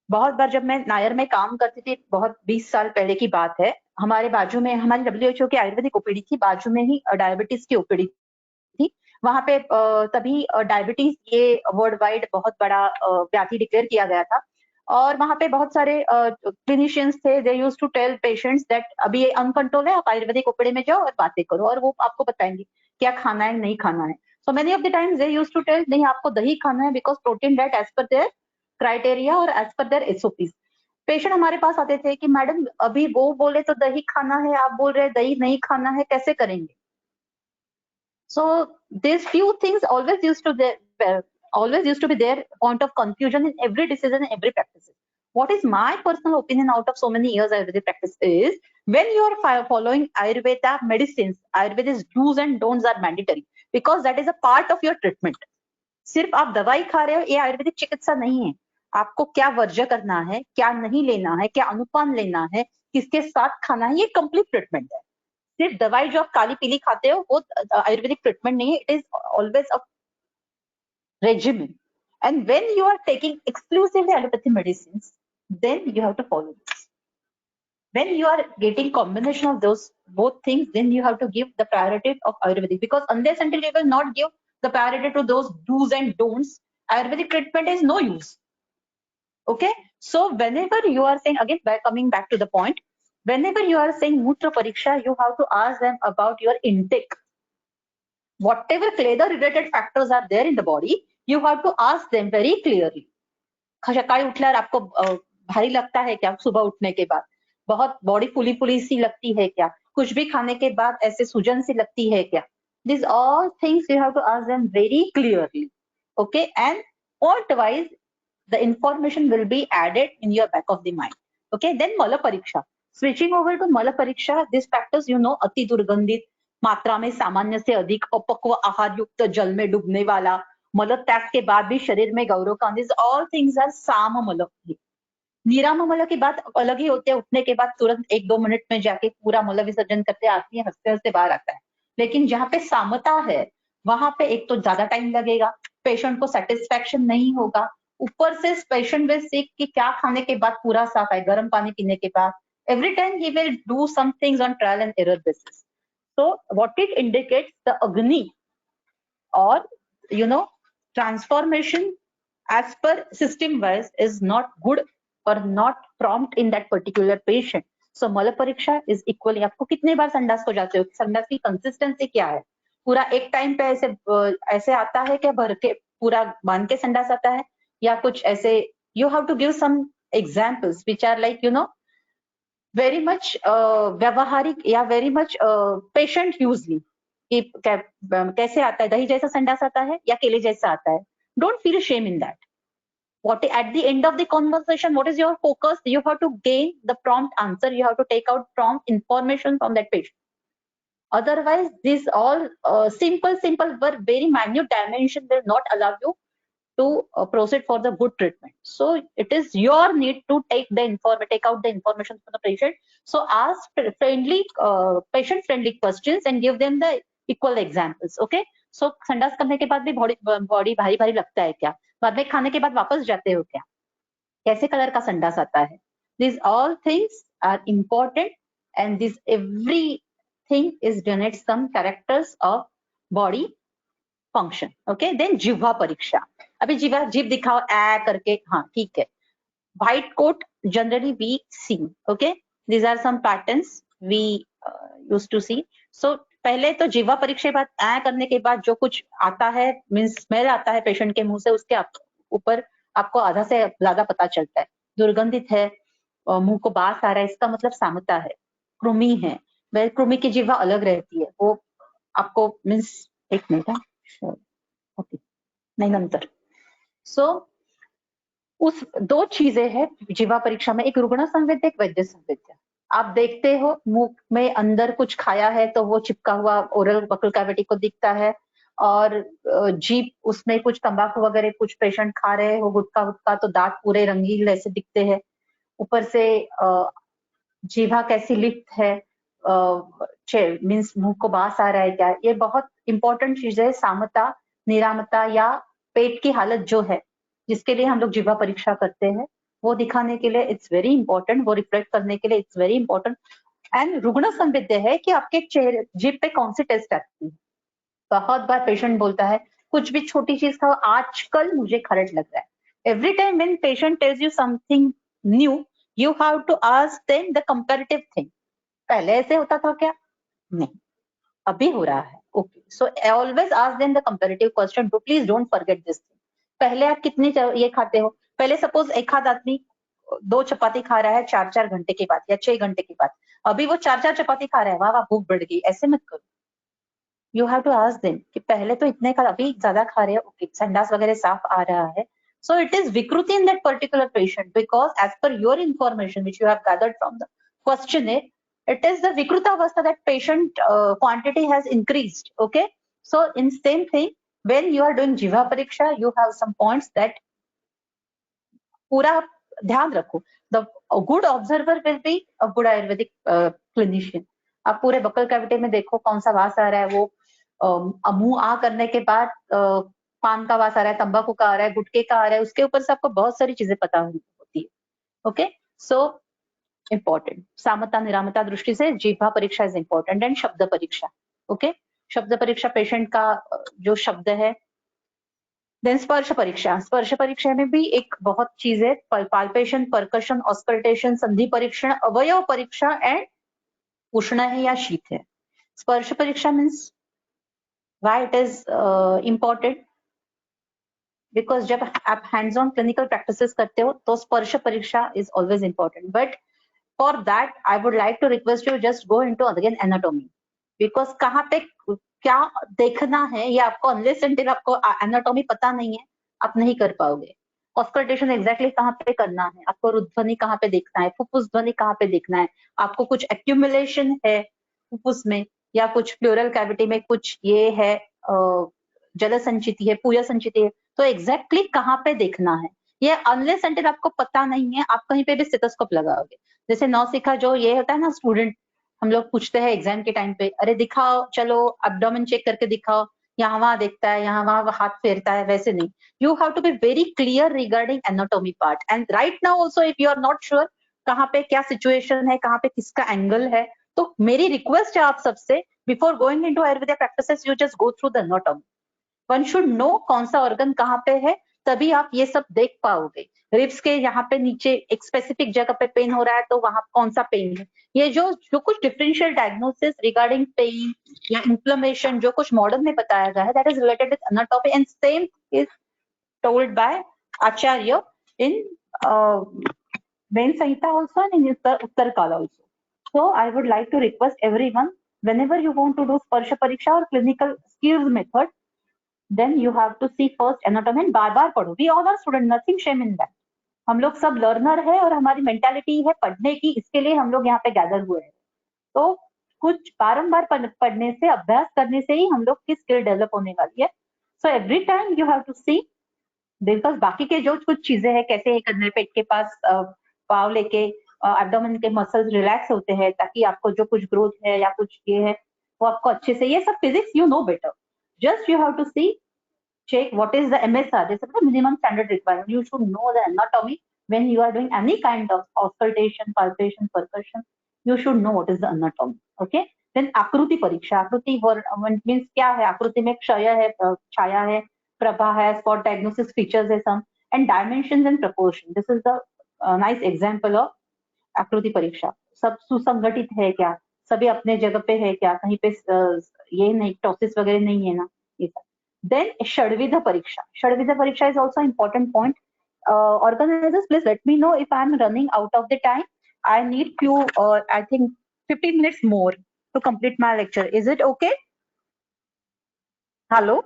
बहुत बार जब मैं नायर में काम करती थी, बहुत 20 साल पहले की बात है, हमारे बाजू में हमारी WHO की आयुर्वेदिक ओपीडी थी, बाजू में ही डायबिटीज की ओपीडी थी. वहां पे तभी डायबिटीज ये वर्ल्ड वाइड बहुत बड़ा व्याधि डिक्लेयर किया गया था, और वहां पे बहुत सारे क्लिनिशियंस थे. They used to tell patients that अभी ये अनकंट्रोल है, आप आयुर्वेदिक ओपीडी में जाओ और बातें करो, और वो आपको बताएंगे क्या खाना है नहीं खाना है. So many of the times they used to tell नहीं, आपको दही खाना है, because protein diet as per their criteria और as per their SOPs. Patient हमारे पास आते थे कि मैडम अभी वो बोले तो दही खाना है, आप बोल रहे दही नहीं खाना है, कैसे करेंगे? So these few things always used to be their point of confusion in every decision and every practice. What is my personal opinion out of so many years Ayurvedic practice is, when you are following Ayurveda medicines, Ayurveda's do's and don'ts are mandatory, because that is a part of your treatment. सिर्फ आप दवाई खा रहे हो ये आयुर्वेदिक चिकित्सा नहीं है. आपको क्या वर्ज्य करना है, क्या नहीं लेना है, क्या अनुपान लेना है, किसके साथ खाना है, ये कंप्लीट ट्रीटमेंट है. सिर्फ दवाई जो आप काली पीली खाते हो वो आयुर्वेदिक ट्रीटमेंट नहीं है. It is always a regimen, and when you are taking exclusively allopathy medicines, then you have to follow this. When you are getting combination of those both things, then you have to give the priority of Ayurvedic, because unless until you will not give the priority to those do's and don'ts, Ayurvedic treatment is no use. Okay, so whenever you are saying, again by coming back to the point, whenever you are saying mutra pariksha, you have to ask them about your intake. whatever cleather related factors are there in the body, you have to ask them very clearly. सकाळी उठल्यावर आपको भारी लगता है क्या? सुबह उठने के बाद बहुत बॉडी फुली फुली सी लगती है क्या? कुछ भी खाने के बाद ऐसे सूजन सी लगती है क्या? These all things you have to ask them very clearly. Okay, and point wise the information will be added in your back of the mind. Okay, then mala pariksha. Switching over to mala pariksha, these factors you know, अति दुर्गंधित, मात्रा में सामान्य से अधिक, अपक्व आहार युक्त, जल में डूबने वाला, मल त्याग के बाद भी शरीर में गौरव का, these all things are साम मल. निराम मल की बात अलग ही होती है, उठने के बाद तुरंत 1-2 मिनट में जाके पूरा मल विसर्जन करते आती है, हंसते हंसते बाहर आता है. लेकिन जहाँ पे सामता है वहां पे एक तो ज्यादा टाइम लगेगा, पेशेंट को सेटिस्फैक्शन नहीं होगा, ऊपर से पेशेंट विल सीक कि क्या खाने के बाद पूरा साफ है, गर्म पानी पीने के बाद. Every time he will do some things on trial and error basis. So what it indicates, the agni और you know transformation as per system wise is not good or not prompt in that particular patient. So मल परीक्षा is equally, आपको कितने बार संडास को जाते हो, संडास की कंसिस्टेंसी क्या है, पूरा एक टाइम पे ऐसे आता है क्या, भर के पूरा बांध के संडास आता है, या कुछ ऐसे. You have to give some examples which are like you know very much vyavaharik या वेरी मच पेशेंट यूजली, कि कैसे आता है, दही जैसा संडास आता है या केले जैसा आता है. Don't feel shame in that. What at the end of the conversation, what is your focus? You have to gain the prompt answer. You have to take out prompt information from that patient. Otherwise, these all simple but very minute dimension will not allow you to proceed for the good treatment. So it is your need to take out the information from the patient. So ask patient friendly questions and give them the equal examples. Okay. So संडास करने के बाद भी body भारी भारी लगता है क्या, बाद में खाने के बाद वापस जाते हो क्या, कैसे कलर का संडास आता है. These all things are important and this everything is generates some characters of body function. Okay, then जिह्वा परीक्षा. अभी जीभ दिखाओ ऐ करके, हाँ ठीक है. White coat generally we see. Okay, these are some patterns we used to see. So पहले तो जिह्वा परीक्षा के बाद ऐ करने के बाद जो कुछ आता है, मीन्स स्मेल आता है पेशेंट के मुंह से, उसके ऊपर आपको आधा से ज्यादा पता चलता है. दुर्गंधित है, मुंह को बास आ रहा है, इसका मतलब सामता है. कृमि है, वह कृमि की जिह्वा अलग रहती है, वो आपको मीन्स एक मिनट ओके नहीं नंतर. सो उस 2 चीजें हैं जिह्वा परीक्षा में, एक रुग्ण संवेद्य, एक वैद्य संवेद्य. आप देखते हो मुंह में अंदर कुछ खाया है तो वो चिपका हुआ ओरल बकल कैविटी को दिखता है, और जीभ उसमें कुछ तंबाकू वगैरह कुछ पेशेंट खा रहे हैं, वो गुटखा तो दांत पूरे रंगीन ऐसे दिखते हैं. ऊपर से जीभा कैसी लिप्त है, मीन्स मुंह को बास आ रहा है क्या, ये बहुत इंपॉर्टेंट चीज है. सामता, निरामता या पेट की हालत जो है जिसके लिए हम लोग जिह्वा परीक्षा करते हैं, वो दिखाने के लिए इट्स वेरी इंपॉर्टेंट, वो रिफ्लेक्ट करने के लिए इट्स वेरी इंपॉर्टेंट. एंड रुग्ण संवेद्य है कि आपके चेहरे जीभ पे कौन सी टेस्ट आती है. बहुत बार पेशेंट बोलता है कुछ भी छोटी चीज खाओ, आजकल मुझे खरट लग रहा है. Every time when patient tells you something new, you have to ask them the comparative thing. पहले ऐसे होता था क्या? नहीं, अभी हो रहा है. Okay, so always ask them the comparative question. Please don't forget this thing. पहले आप कितनी ये खाते हो? पहले सपोज एक आध आदमी 2 चपाती खा रहा है 4-4 घंटे के बाद या 6 घंटे के बाद, अभी वो 4-4 चपाती खा रहा है, वाह वाह भूख बढ़ गई. ऐसे मत करो. You have to ask them कि पहले तो इतने खा, अभी ज्यादा खा रहे हो, ओके संडास वगैरह साफ आ रहा है. So it is विकृति in that particular patient because as per your information which you have gathered from the questionnaire, it is the vikruta that patient quantity has increased. Okay, so in same thing when you are doing जिह्वा परीक्षा, you have some points that पूरा ध्यान रखो. The good observer will be a good Ayurvedic clinician. आप पूरे buccal cavity में देखो कौन सा वास आ रहा है, वो मुंह आ करने के बाद पान का वास आ रहा है, तंबाकू का आ रहा है, गुटके का आ रहा है, उसके ऊपर से आपको बहुत सारी चीजें पता होती है. Okay, so important. सामता निरामता दृष्टि से जिह्वा परीक्षा इज इम्पोर्टेंट. एंड शब्द परीक्षा. ओके, शब्द परीक्षा पेशेंट का जो शब्द है. देन स्पर्श परीक्षा. स्पर्श परीक्षा में भी एक बहुत चीज है, पाल्पेशन, परकशन, ऑस्कल्टेशन, संधि परीक्षण, अवयव परीक्षा एंड उष्ण है या शीत है. स्पर्श परीक्षा means Why it is important? Because जब आप hands on clinical practices करते हो तो स्पर्श परीक्षा is always important. But for that I would like to request you just go into again anatomy, because कहाँ पे क्या देखना है ये आपको unless until आपको anatomy पता नहीं है आप नहीं कर पाओगे. ऑस्कल्टेशन एग्जैक्टली कहाँ पे करना है, आपको रुध्वनि कहाँ पे देखना है, फुफ्फुस ध्वनि कहाँ पे देखना है, आपको कुछ एक्यूमुलेशन है फुफ्फुस में या कुछ प्लूरल कैविटी में कुछ ये है जल संचिति है, पूय संचिति है, तो एग्जैक्टली कहाँ पे देखना है ये अनलेस अंटिल आपको पता नहीं है आप कहीं पे भी स्टेथोस्कोप लगाओगे. जैसे नौसिखा जो ये होता है ना स्टूडेंट, हम लोग पूछते हैं एग्जाम के टाइम पे, अरे दिखाओ चलो एब्डोमेन चेक करके दिखाओ, यहाँ वहां देखता है, यहाँ वहां हाथ फेरता है, वैसे नहीं. You have to be very clear regarding anatomy part. And right now also if you are not sure कहाँ पे क्या situation है, कहाँ पे किसका angle है, तो मेरी request है आप सबसे before going into Ayurveda practices you just go through the anatomy. One should know कौन सा organ कहाँ पे है, तभी आप ये सब देख पाओगे. रिब्स के यहाँ पे नीचे एक स्पेसिफिक जगह पे पेन हो रहा है तो वहां कौन सा पेन है, ये जो कुछ डिफरेंशियल डायग्नोसिस रिगार्डिंग पेन या इन्फ्लेमेशन जो कुछ मॉडर्न में बताया गया है that is related with anatomy and same is told by Acharya in Ven Samhita also and in Uttarkala also. So I would like to request everyone, whenever you want to do Sparsha Pariksha or clinical skills method, then you have to see first anatomy and बार-बार पढ़ो. We all are students, nothing shame in that. हम लोग सब learner है और हमारी mentality है पढ़ने की, इसके लिए हम लोग यहाँ पे गैदर हुए हैं. तो कुछ बारंबार पढ़ने से, अभ्यास करने से ही हम लोग की स्किल डेवलप होने वाली है. So every time you have to see, because बाकी के जो कुछ चीजें हैं कैसे करने, पेट के पास पाव लेके एब्डोमेन के मसल्स रिलैक्स होते हैं ताकि आपको जो कुछ ग्रोथ है या कुछ ये है वो आपको अच्छे से, ये सब physics you know better. Just you have to see check what is the MSR, this is the minimum standard requirement. You should know the anatomy when you are doing any kind of auscultation, palpation, percussion. You should know what is the anatomy. Okay. Then आकृति परीक्षा, आकृति means क्या है, आकृति में क्षय है, छाया है, प्रभा है, spot diagnosis features है some, and dimensions and proportion. This is the nice example of आकृति परीक्षा. सब सुसंगठित है क्या, सभी अपने जगह पे है क्या, कहीं पे ये नहीं टॉसिस वगैरह नहीं है ना, ये सब. Then Shadvidha Pariksha. Shadvidha Pariksha is also important point. Organizers, please let me know if I am running out of the time. I need few, I think 15 minutes more to complete my lecture. Is it okay? Hello?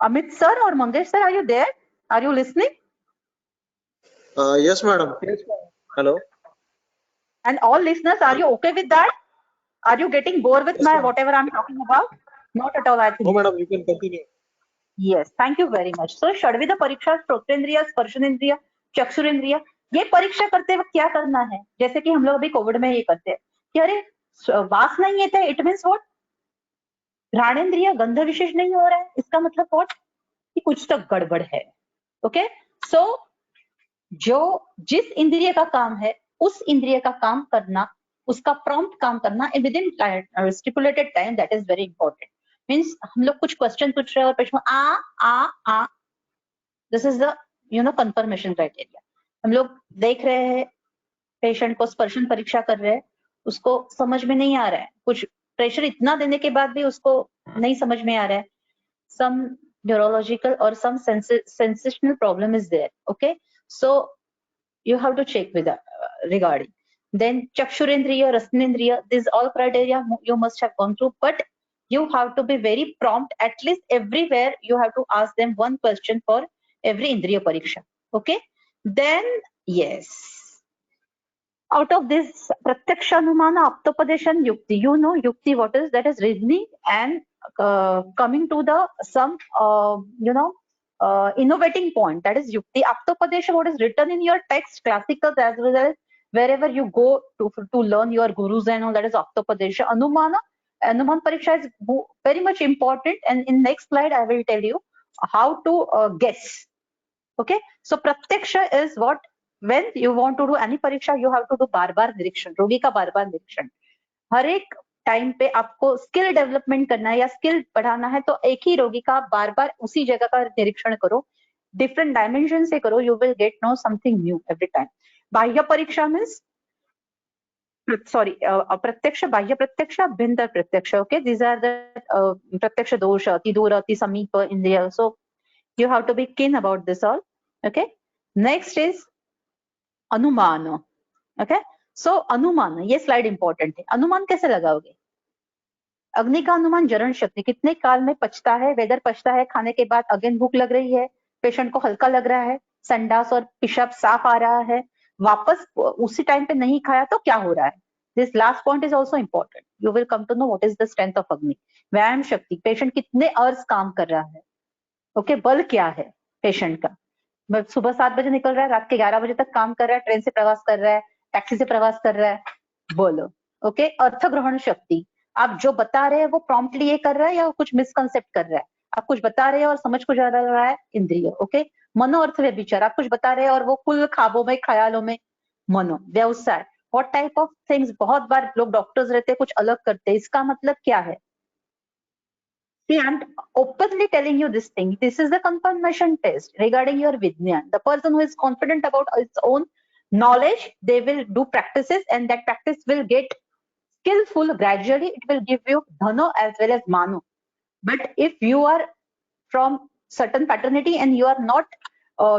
Amit sir or Mangesh sir, are you there? Are you listening? Yes, madam. Yes, ma'am. Hello. And all listeners, are you okay with that? Are you getting bored with Yes, my ma'am. whatever I'm talking about? Not at all, I think. No, madam. You can continue. Yes, thank you very much. So षड्विध परीक्षा, श्रोत्रेंद्रिय, स्पर्शनेंद्रिय, चक्षुरेंद्रिय, ये परीक्षा करते वक्त क्या करना है, जैसे कि हम लोग अभी कोविड में ये करते हैं कि अरे वास नहीं है, इट मीन्स व्हाट, घ्राणेंद्रिय गंध विशेष नहीं हो रहा है, इसका मतलब व्हाट कि कुछ तो गड़बड़ है. ओके. सो जो जिस इंद्रिय का काम है उस इंद्रिय का काम करना, उसका प्रॉम्प्ट काम करना within stipulated time, that is very important. Means हम लोग कुछ क्वेश्चन पूछ रहे हैं और पेशेंट आ, this is the confirmation criteria. हम लोग देख रहे हैं पेशेंट को स्पर्शन परीक्षा कर रहे हैं, उसको समझ में नहीं आ रहा है, कुछ प्रेशर इतना देने के बाद भी उसको नहीं समझ में आ रहा है, some neurological or some sensational problem is there. Okay, so you have to check with regarding. Then chakshurendriya, rasnendriya, these all criteria you must have gone through, but you have to be very prompt. At least everywhere you have to ask them one question for every indriya pariksha. Okay. Then yes, out of this pratyaksha anumana, aptopadeshan, yukti, you know yukti what is, that is reasoning and coming to the some innovating point, that is yukti. Aptopadesha, what is written in your text, classicals as well as wherever you go to learn your gurus and all, that is aptopadesha. Anumana, anuman pariksha is very much important, and in next slide I will tell you how to guess. Okay, so pratyaksha is what, when you want to do any pariksha you have to do बार-बार निरीक्षण, रोगी का बार-बार निरीक्षण. हर एक time पे आपको skill development करना है या स्किल बढ़ाना है तो एक ही रोगी का बार-बार उसी जगह का निरीक्षण करो, डिफरेंट डायमेंशन से करो, you will get know something new every time. बाह्य परीक्षा मीन्स अप्रत्यक्ष, बाह्य प्रत्यक्ष, अभ्यंतर प्रत्यक्ष. Okay, these are the pratyaksha dosha, ati dura, ati samipa, indriya. So you have to be keen about this all. Okay. Next is अनुमान. Okay. So अनुमान, ये slide important है. अनुमान कैसे लगाओगे? अग्नि का अनुमान जरण शक्ति, कितने काल में पचता है, वेदर पचता है, खाने के बाद अगेन भूख लग रही है, पेशेंट को हल्का लग रहा है, संडास और पेशाब साफ आ रहा है, वापस उसी टाइम पे नहीं खाया तो क्या हो रहा है. This last point is also important. You will come to know what is the strength of agni. व्यायाम शक्ति, पेशेंट कितने आवर्स काम कर रहा है. ओके, बल क्या है पेशेंट का. सुबह 7 बजे निकल रहा है, रात के 11 बजे तक काम कर रहा है, ट्रेन से प्रवास कर रहा है, टैक्सी से प्रवास कर रहा है, बोलो. ओके, अर्थ ग्रहण शक्ति, आप जो बता रहे हैं वो प्रॉम्प्टली ये कर रहा है या कुछ मिसकंसेप्ट कर रहा है. आप कुछ बता रहे हैं और समझ को जा रहा है, इंद्रिय. ओके, मनो अर्थ व्यभिचार, आप कुछ बता रहे हैं और वो कुल ख्वाबों में, ख्यालों में, मनो. व्यवसाय, व्हाट टाइप ऑफ थिंग्स, बहुत बार लोग डॉक्टर्स रहते हैं कुछ अलग करते हैं, इसका मतलब क्या है. See, I'm openly telling you this thing. This is the confirmation test regarding your Vijnan. The person who is confident about its own knowledge, they will do practices and that practice will get skillful. Gradually, it will give you dhano as well as manu. But if you are from certain paternity and you are not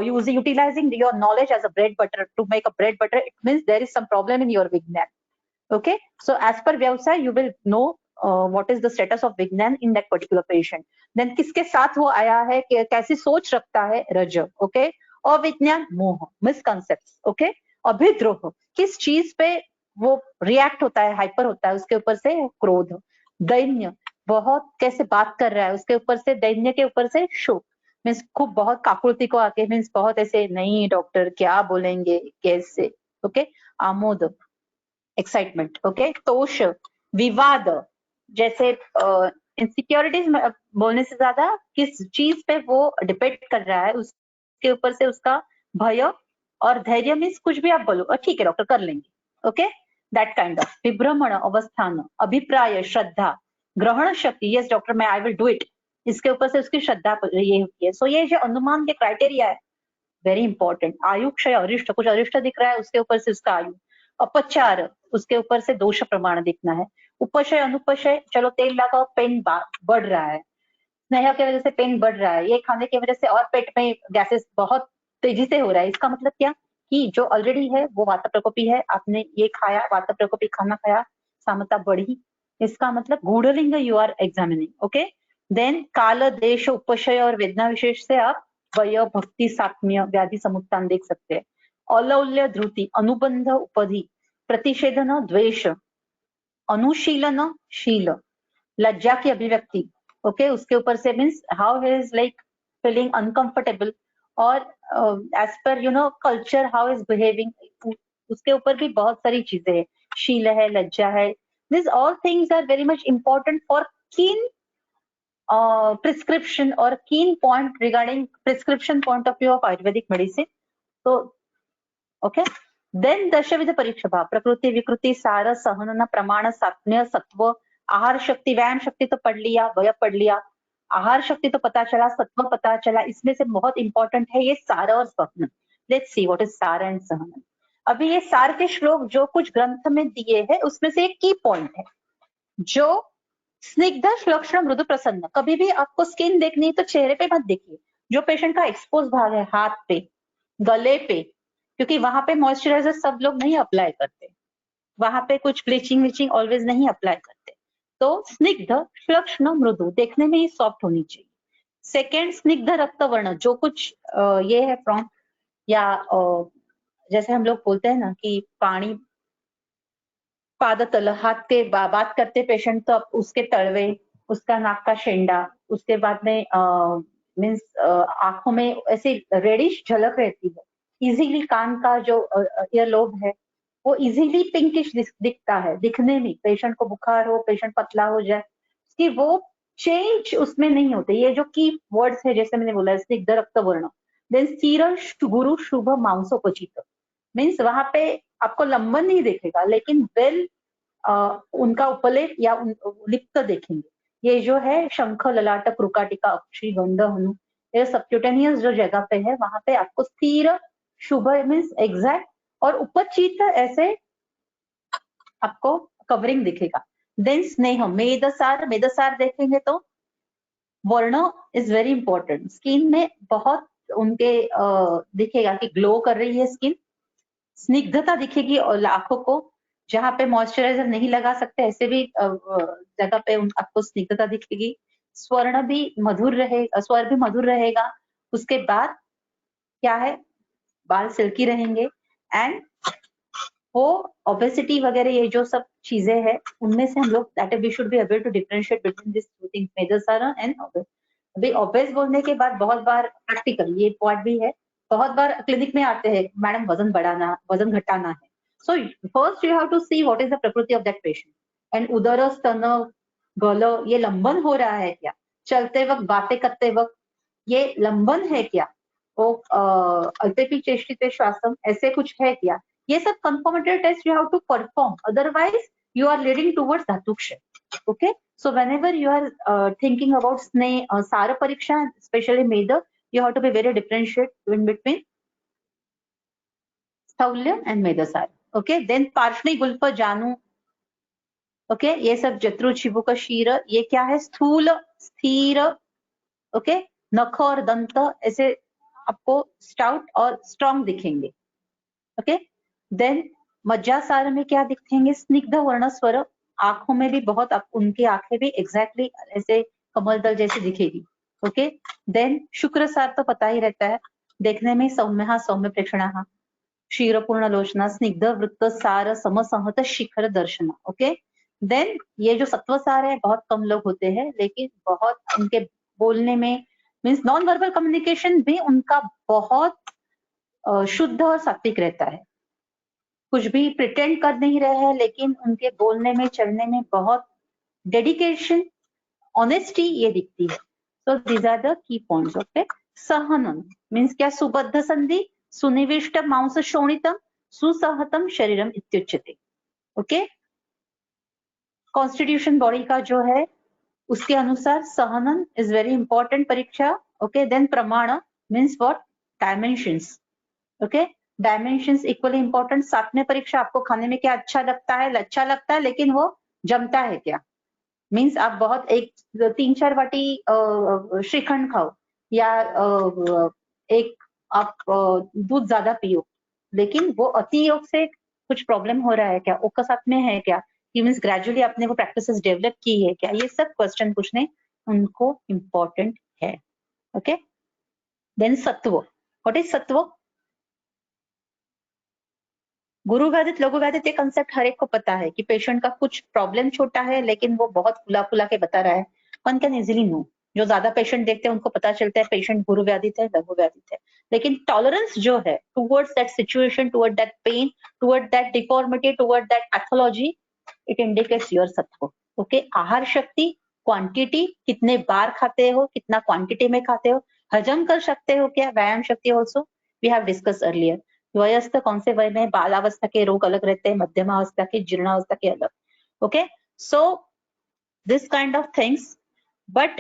utilizing your knowledge as a bread butter to make a bread butter, it means there is some problem in your Vijnan. Okay, so as per Vyavasay, you will know what is the status of Vignan in that particular patient. Then किसके साथ वो आया है, कैसी सोच रखता है, रज. Okay, अविज्ञान, मोह, मिसकंसेप्ट्स. Okay, अभिद्रोह, किस चीज पे वो रिएक्ट होता है, हाइपर होता है, उसके ऊपर से क्रोध. दैन्य, बहुत कैसे बात कर रहा है, उसके ऊपर से दैन्य के ऊपर से शोक, मीन्स खूब बहुत काकुलती को आके, मीन्स बहुत ऐसे, नहीं डॉक्टर क्या बोलेंगे, कैसे. Okay, Amod, excitement. ओके, तोष, विवाद, जैसे इनसिक्योरिटीज बोलने से ज्यादा किस चीज पे वो डिपेंड कर रहा है, उसके ऊपर से उसका भय. और धैर्य मीन्स कुछ भी आप बोलो, ठीक है डॉक्टर कर लेंगे. Okay, that kind of. विभ्रमण, अवस्थान, अभिप्राय, श्रद्धा, ग्रहण शक्ति, यस डॉक्टर मैं आई विल डू इट, इसके ऊपर से उसकी श्रद्धा ये होती है. सो ये जो अनुमान के क्राइटेरिया है, वेरी इंपॉर्टेंट. आयु क्षय, अरिष्ट, कुछ अरिष्ट दिख रहा है, उसके ऊपर से उसका आयु. अपचार, उसके ऊपर से दोष प्रमाण दिखना है. उपशय, अनुपशय, चलो तेल लगाओ, पेन बढ़ रहा है, स्नेह की वजह से पेन बढ़ रहा है, ये खाने की वजह से और पेट में गैसेस बहुत तेजी से हो रहा है. इसका मतलब क्या, कि जो ऑलरेडी है वो वात प्रकोपी है, आपने ये खाया, वात प्रकोपी खाना खाया, सामता बढ़ी, इसका मतलब गूढ़लिंग you are examining. Okay, then काल, देश, उपशय और वेदना विशेष से आप वय, भक्ति, सात्म्य, व्याधि समुत्थान देख सकते हैं. अलौल्य, ध्रुति, अनुबंध, उपधि, प्रतिषेधन, द्वेष, अनुशीलन, शील, लज्जा की अभिव्यक्ति. ओके, उसके ऊपर से means how he is like feeling uncomfortable, और as per you know culture how is behaving, उसके ऊपर भी बहुत सारी चीजें हैं. शील है, लज्जा है. This all things are very much important for keen prescription और keen point regarding prescription point of view of Ayurvedic medicine. तो ओके, देन दशविध परीक्षा भाव, प्रकृति, विकृति, सार, सहनन, प्रमाण, सात्म्य, सत्व, आहार शक्ति. व्यायाम शक्ति तो पढ़ लिया, वय पढ़ लिया, आहार शक्ति तो पता चला, सत्व पता चला. इसमें से बहुत इंपॉर्टेंट है ये सार और सहनन. लेट्स सी व्हाट इज सार एंड सहनन. अभी ये सार के श्लोक जो कुछ ग्रंथ में दिए हैं, उसमें से एक की पॉइंट है, जो स्निग्ध, श्लक्ष्ण, मृदु, प्रसन्न. कभी भी आपको स्किन देखनी है तो चेहरे पे मत देखिए, जो पेशेंट का एक्सपोज भाग है, हाथ पे, गले पे, क्योंकि वहां पे मॉइस्चराइजर सब लोग नहीं अप्लाई करते, वहां पे कुछ ब्लीचिंग विचिंग ऑलवेज नहीं अप्लाई करते. तो स्निग्ध, श्लक्ष्ण, मृदु, देखने में ही सॉफ्ट होनी चाहिए. सेकेंड, स्निग्ध रक्तवर्ण, जो कुछ ये है फ्रॉम, या जैसे हम लोग बोलते हैं ना कि पानी पादतल, हाथ के बात करते पेशेंट तो उसके तलवे, उसका नाक का शेंडा, उसके बाद में मीन्स आंखों में ऐसी रेडिश झलक रहती है. इजीली कान का जो ईयर लोब है वो इजीली पिंकिश दिखता है दिखने में. पेशेंट को बुखार हो, पेशेंट पतला हो जाए, कि वो चेंज उसमें नहीं होते. ये जो की वर्ड्स है, जैसे मैंने बोला, स्निग्ध रक्तवर्ण. देन स्थिर, गुरु, शुभ, मांसोपचित, मीन्स वहां पे आपको लंबन नहीं देखेगा, लेकिन वेल उनका उपलेप या लिप्त देखेंगे. ये जो है शंख, ललाट, क्रुकाटिका, अक्षी, गंध, हनु, ये सबक्यूटेनियस जो जगह पे है, वहां पे आपको स्थिर, शुभ मीन्स एग्जैक्ट, और उपचित ऐसे आपको कवरिंग दिखेगा। देन स्नेह, मेदसार, मेदसार देखेंगे तो वर्ण इज वेरी इंपॉर्टेंट। स्किन में बहुत उनके दिखेगा कि ग्लो कर रही है स्किन। स्निग्धता दिखेगी और आंखों को, जहां पे मॉइस्चराइजर नहीं लगा सकते ऐसे भी जगह पे आपको स्निग्धता दिखेगी। स्वर्ण भी मधुर रहेगा, स्वर भी मधुर रहेगा। उसके बाद क्या है, बाल सिल्की रहेंगे। एंड वो ओबेसिटी वगैरह ये जो सब चीजें हैं उनमें से हम लोग that we should be able to differentiate between this two things, मेदसारा एंड ओबेस। अभी ओबेस बोलने के बाद बहुत बार प्रैक्टिकल ये पॉइंट भी है, बहुत बार क्लिनिक में आते हैं मैडम वजन बढ़ाना, वजन घटाना है। So first you have to see what is the prakriti of that patient. And उदर, स्तन, गल ये लंबन हो रहा है क्या, चलते वक्त बातें करते वक्त ये लंबन है क्या, वो अल्पेपी चेष्टित श्वासम ऐसे कुछ है क्या, ये सब confirmatory test you have to perform, otherwise you are leading towards धातुक्षय. Okay, so whenever you are thinking about SARA pariksha, especially MEDA, you have to be very differentiate in between स्थौल्य and मेदसार. Okay, then पार्ष्णी गुल्फ जानू, okay, ये सब जत्रु चिबुक शीर, ये क्या है, स्थूल, स्थिर, okay, नख और दंत ऐसे आपको स्टाउट और स्ट्रॉन्ग दिखेंगे. ओके, देन मज्जासार में क्या दिखेंगे, स्निग्ध वर्ण स्वर, आंखों में भी बहुत, उनकी आंखें भी एग्जैक्टली ऐसे कमल दल जैसी दिखेगी. ओके, देन शुक्रसार तो पता ही रहता है, देखने में सौम्य, सौम्य प्रेक्षणा, क्षीरपूर्ण लोचना, स्निग्ध वृत्त सार, समसंहत शिखर दर्शना. ओके, देन ये जो सत्वसार है बहुत कम लोग होते हैं, लेकिन बहुत उनके बोलने में मीन्स नॉन वर्बल कम्युनिकेशन भी उनका बहुत शुद्ध और सात्विक रहता है, कुछ भी प्रिटेंड कर नहीं रहे हैं, लेकिन उनके बोलने में चलने में बहुत डेडिकेशन, ऑनेस्टी ये दिखती है. So these are the key points. Okay, सहनन मीन्स क्या, सुबद्ध संधि, सुनिविष्ट मांस शोणितम, सुसहतम शरीरम इत्युच्यते. ओके, कॉन्स्टिट्यूशन बॉडी का जो है उसके अनुसार सहनन इज वेरी इंपॉर्टेंट परीक्षा. ओके, देन प्रमाण means what, dimensions. Okay, dimensions equally important. सातवें परीक्षा आपको खाने में क्या अच्छा लगता है, लेकिन वो जमता है क्या, मीन्स आप बहुत एक 3-4 वाटी श्रीखंड खाओ या एक आप दूध ज्यादा पियो, लेकिन वो अति योग से कुछ प्रॉब्लम हो रहा है क्या, वो साथ में है क्या, कि मीन्स ग्रेजुअली आपने वो प्रैक्टिसेस डेवलप की है क्या, ये सब क्वेश्चन पूछने उनको इम्पोर्टेंट है. ओके, देन सत्व, व्हाट इज सत्व, गुरु व्याधित लघु व्याधित, ये कंसेप्ट हर एक को पता है कि पेशेंट का कुछ प्रॉब्लम छोटा है लेकिन वो बहुत फुला फुला के बता रहा है. वन कैन इजिली नो, जो ज्यादा पेशेंट देखते हैं उनको पता चलता है पेशेंट गुरु व्याधित है, लघु व्याधित है, लेकिन टॉलरेंस जो है towards that situation, toward that pain, toward that deformity, toward that pathology, it indicates your सत्व. ओके, आहार शक्ति, क्वांटिटी, कितने बार खाते हो, कितना क्वांटिटी में खाते हो, हजम कर सकते हो क्या, व्यायाम शक्ति also we have discuss earlier. वयस्क कौन से वय में, बालावस्था के रोग अलग रहते हैं, मध्यमावस्था के, जीर्णावस्था के अलग. Okay, so this kind of things, but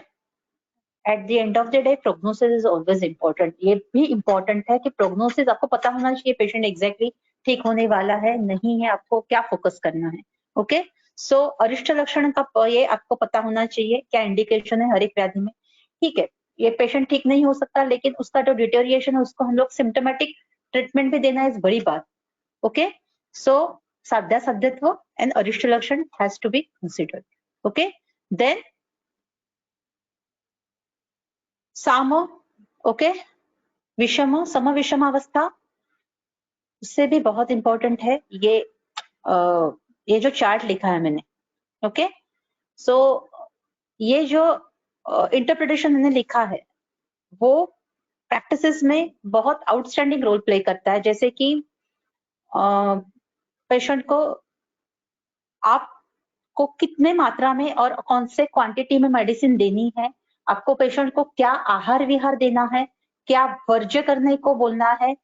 at the end of the day prognosis is always important. ये भी इंपॉर्टेंट है कि प्रोग्नोसिस आपको पता होना चाहिए पेशेंट एग्जैक्टली ठीक होने वाला है नहीं है, आपको क्या फोकस करना है. ओके, सो अरिष्ट लक्षण का ये आपको पता होना चाहिए, क्या इंडिकेशन है हर एक व्याधि में. ठीक है, ये पेशेंट ठीक नहीं हो सकता, लेकिन उसका जो डिटेरिएशन है उसको हम लोग सिम्टोमेटिक ट्रीटमेंट भी देना इज बड़ी बात. Okay, so साध्यासाध्यत्व and arishta lakshana has to be considered. Okay, then साम, ओके, विषम, सम विषम अवस्था, उससे भी बहुत इंपॉर्टेंट है ये जो चार्ट लिखा है मैंने. ओके, सो ये जो इंटरप्रिटेशन मैंने लिखा है वो प्रैक्टिसेस में बहुत आउटस्टैंडिंग रोल प्ले करता है. जैसे कि पेशेंट को आपको कितने मात्रा में और कौन से क्वांटिटी में मेडिसिन देनी है, आपको पेशेंट को क्या आहार विहार देना है, क्या वर्ज्य करने को बोलना है,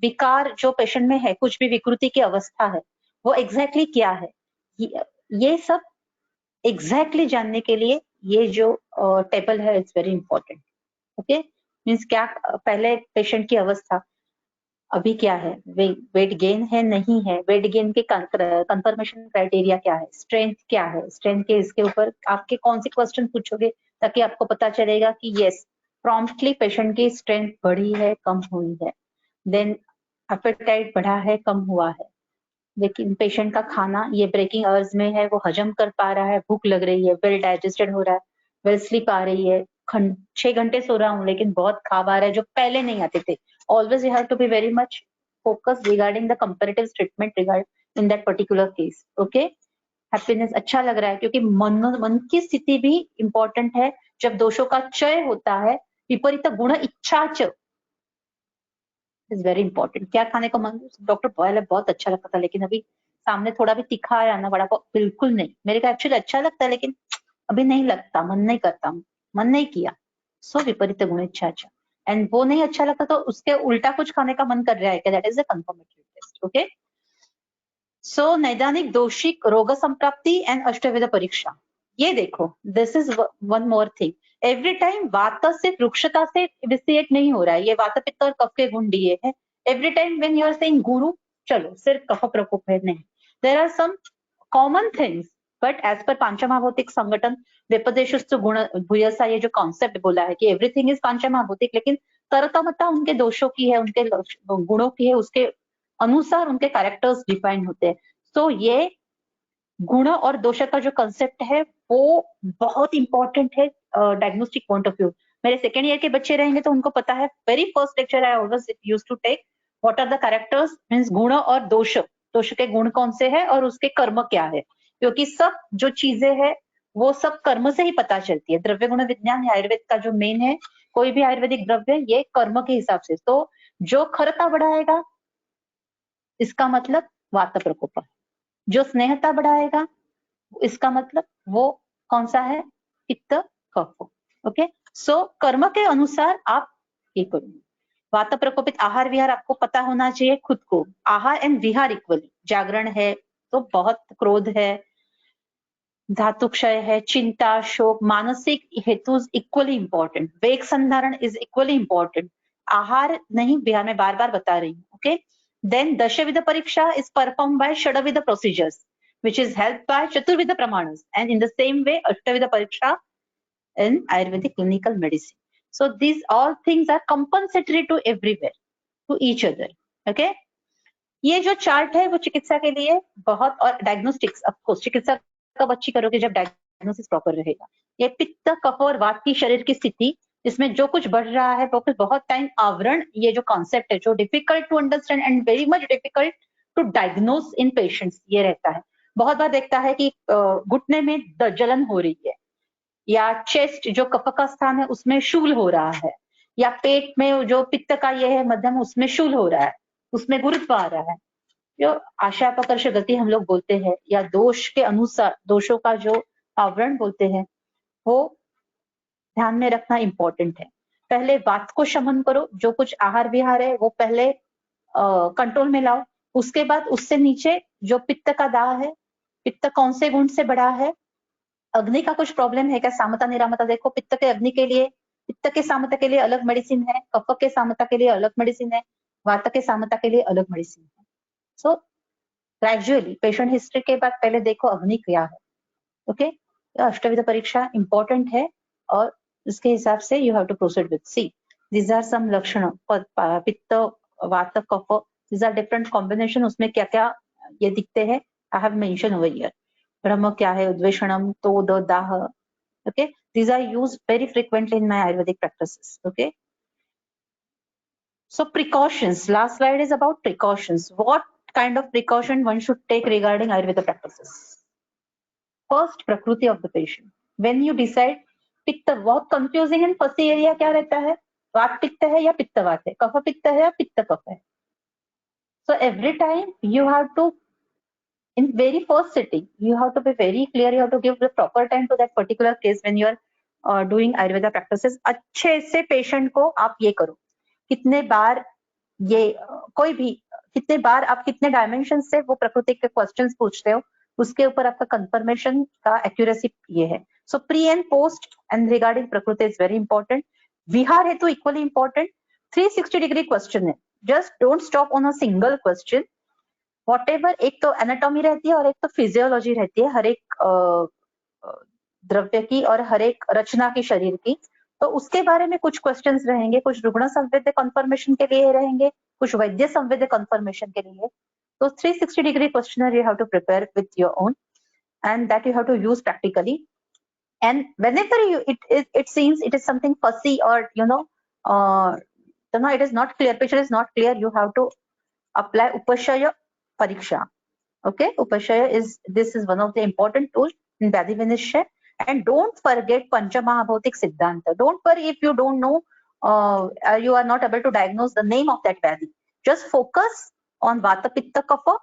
विकार जो पेशेंट में है, कुछ भी विकृति की अवस्था है वो एग्जैक्टली क्या है, ये सब एग्जैक्टली जानने के लिए ये जो टेबल है it's very important. Okay, means क्या, पहले पेशेंट की अवस्था, अभी क्या है, वेट गेन है नहीं है, वेट गेन के कंफर्मेशन क्राइटेरिया क्या है, स्ट्रेंथ क्या है, स्ट्रेंथ के इसके ऊपर आपके कौन से क्वेश्चन पूछोगे ताकि आपको पता चलेगा कि यस प्रॉम्प्टली पेशेंट की स्ट्रेंथ बढ़ी है कम हुई है, देन एपेटाइट बढ़ा है कम हुआ है, लेकिन पेशेंट का खाना ये ब्रेकिंग आवर्स में है वो हजम कर पा रहा है, भूख लग रही है, वेल डाइजेस्टेड हो रहा है, वेल स्लीप आ रही है, 6 घंटे सो रहा हूँ लेकिन बहुत खाब आ रहा है जो पहले नहीं आते थे. Always you have to be very much focused regarding the comparative treatment regard in that particular case. Okay? Happiness अच्छा लग रहा है क्योंकि मन की स्थिति भी इंपॉर्टेंट है. जब दोषों का क्षय होता है विपरीत गुण इच्छा च इज वेरी इंपॉर्टेंट. क्या खाने का मन, डॉक्टर पहले बहुत अच्छा लगता था लेकिन अभी सामने थोड़ा भी तीखा आया ना वड़ा पाव बिल्कुल नहीं. मेरे को एक्चुअली अच्छा लगता है लेकिन अभी नहीं लगता, मन नहीं करता, मन नहीं किया. सो विपरीत गुण इच्छा च एंड वो नहीं अच्छा लगता तो उसके उल्टा कुछ खाने का मन कर रहा है क्या, that is a confirmatory test. Okay. So नैदानिक दोषिक रोग संप्राप्ति एंड अष्टविध परीक्षा. ये देखो this is one more thing. Every time वात सिर्फ रुक्षता से विसिएट नहीं हो रहा है, ये वात पित्त और कफ के गुण दिए है. Every time when you are saying गुरु चलो सिर्फ कफ प्रकोप है नहीं, there are some common things but as per पांचमहाभौतिक संगठन व्यपदेशस्तु गुण भूयसा ये जो कॉन्सेप्ट बोला है कि एवरीथिंग इज पांचमहाभौतिक, लेकिन तरतमता उनके दोषों की है, उनके गुणों की है, उसके अनुसार उनके कैरेक्टर्स डिफाइन होते हैं. तो ये गुण और दोष का जो कंसेप्ट है वो बहुत इंपॉर्टेंट है डायग्नोस्टिक पॉइंट ऑफ व्यू. मेरे सेकेंड ईयर के बच्चे रहेंगे तो उनको पता है, very first lecture I always used to take what are the characters means गुण और दोष. दोष के गुण कौन से हैं और उसके कर्म क्या है, क्योंकि सब जो चीजें हैं वो सब कर्म से ही पता चलती है. द्रव्य गुण विज्ञान आयुर्वेद का जो मेन है, कोई भी आयुर्वेदिक द्रव्य ये कर्म के हिसाब से. तो जो खरता बढ़ाएगा इसका मतलब वात प्रकोप, जो स्नेहता बढ़ाएगा इसका मतलब वो कौन सा है, पित्त कफ. ओके. सो कर्म के अनुसार आप ये करो. वात प्रकोपित आहार विहार आपको पता होना चाहिए खुद को. आहार एंड विहार इक्वली, जागरण है तो बहुत क्रोध है, धातु क्षय है, चिंता शोक मानसिक हेतु इक्वली इंपॉर्टेंट, वेग संधारण इज इक्वली इंपॉर्टेंट. आहार नहीं विहार में बार बार बता रही हूँ. ओके. देन दशविध परीक्षा इज परफॉर्म बाय षडविध procedures which is helped by chaturvida pramanas, and in the same way ashtavida pariksha in ayurvedic clinical medicine. So these all things are compensatory to everywhere, to each other. Okay. ये जो chart है वो चिकित्सा के लिए बहुत, और diagnostics of course चिकित्सा कब अच्छी करोगे जब डायग्नोसिस प्रॉपर रहेगा. ये पित्त कफ और वात की शरीर की स्थिति, इसमें जो कुछ बढ़ रहा है वो कुछ बहुत टाइम आवरण, ये जो कॉन्सेप्ट है जो difficult to understand and very much difficult to diagnose in patients, ये रहता है. बहुत बार देखता है कि घुटने में जलन हो रही है, या चेस्ट जो कफ का स्थान है उसमें शूल हो रहा है, या पेट में जो पित्त का ये है मध्यम उसमें शूल हो रहा है, उसमें गुरुत्व आ रहा है, जो आशापकर्ष गति हम लोग बोलते हैं, या दोष के अनुसार दोषों का जो आवरण बोलते हैं, वो ध्यान में रखना इंपॉर्टेंट है. पहले वात को शमन करो, जो कुछ आहार विहार है वो पहले कंट्रोल में लाओ. उसके बाद उससे नीचे जो पित्त का दाह है, पित्त कौन से गुण से बढ़ा है, अग्नि का कुछ प्रॉब्लम है क्या, सामता निरामता देखो. पित्त के अग्नि के लिए, पित्त के सामता के लिए अलग मेडिसिन है, कफ के सामता के लिए अलग मेडिसिन है, वात के सामता के लिए अलग मेडिसिन है. सो ग्रेजुअली पेशेंट हिस्ट्री के बाद पहले देखो अग्नि क्या है. ओके. अष्टविध परीक्षा इंपॉर्टेंट है और इसके हिसाब से you have to proceed with. See these are some लक्षण, पित्त वात कफ, दीज आर डिफरेंट कॉम्बिनेशन. उसमें क्या क्या ये दिखते हैं, I have mention over here. ब्रह्म क्या है, उद्वेषणम, तोद, दाह. Okay. These are used very frequently in my Ayurvedic practices. Okay. So precautions, last slide is about precautions. What kind of precaution one should take regarding Ayurveda practices? First, prakriti of the patient. When you decide, pitta, बहुत confusing and fussy area क्या रहता है, वात पित्त है या पित्त वात है, कफ पित्त है या पित्त कफ है. So every time you have to, in very first sitting, you have to be very clear, you have to give the proper time to that particular case when you are doing Ayurveda practices. अच्छे से patient को आप ये करो, कितने बार ये कोई भी, कितने बार आप कितने डायमेंशन से वो प्रकृति के क्वेश्चंस पूछते हो, उसके ऊपर आपका कंफर्मेशन का एक्यूरेसी ये है. सो pre and post and regarding प्रकृति इज वेरी इंपॉर्टेंट. विहार है तो इक्वली इंपॉर्टेंट. 360 डिग्री क्वेश्चन है, just don't stop on a single question. Whatever, एक तो एनाटॉमी रहती है और एक तो फिजियोलॉजी रहती है हर एक द्रव्य की और हर एक रचना की शरीर की, तो उसके बारे में कुछ क्वेश्चंस रहेंगे, कुछ रुग्ण संवेद्य कंफर्मेशन के लिए रहेंगे, कुछ वैद्य संवेद्य कंफर्मेशन के लिए. तो 360 degree questionnaire you have to prepare with your own, and that you have to use practically. And whenever it seems it is something fussy or it is not clear, picture is not clear, you have to apply Upashaya Pariksha. Okay, Upashaya is one of the important tools in Vyadhi Vinishya. And don't forget Panchamahabhautik Siddhanta. Don't worry if you don't know, you are not able to diagnose the name of that Vyadhi. Just focus on Vata, Pitta, Kapha,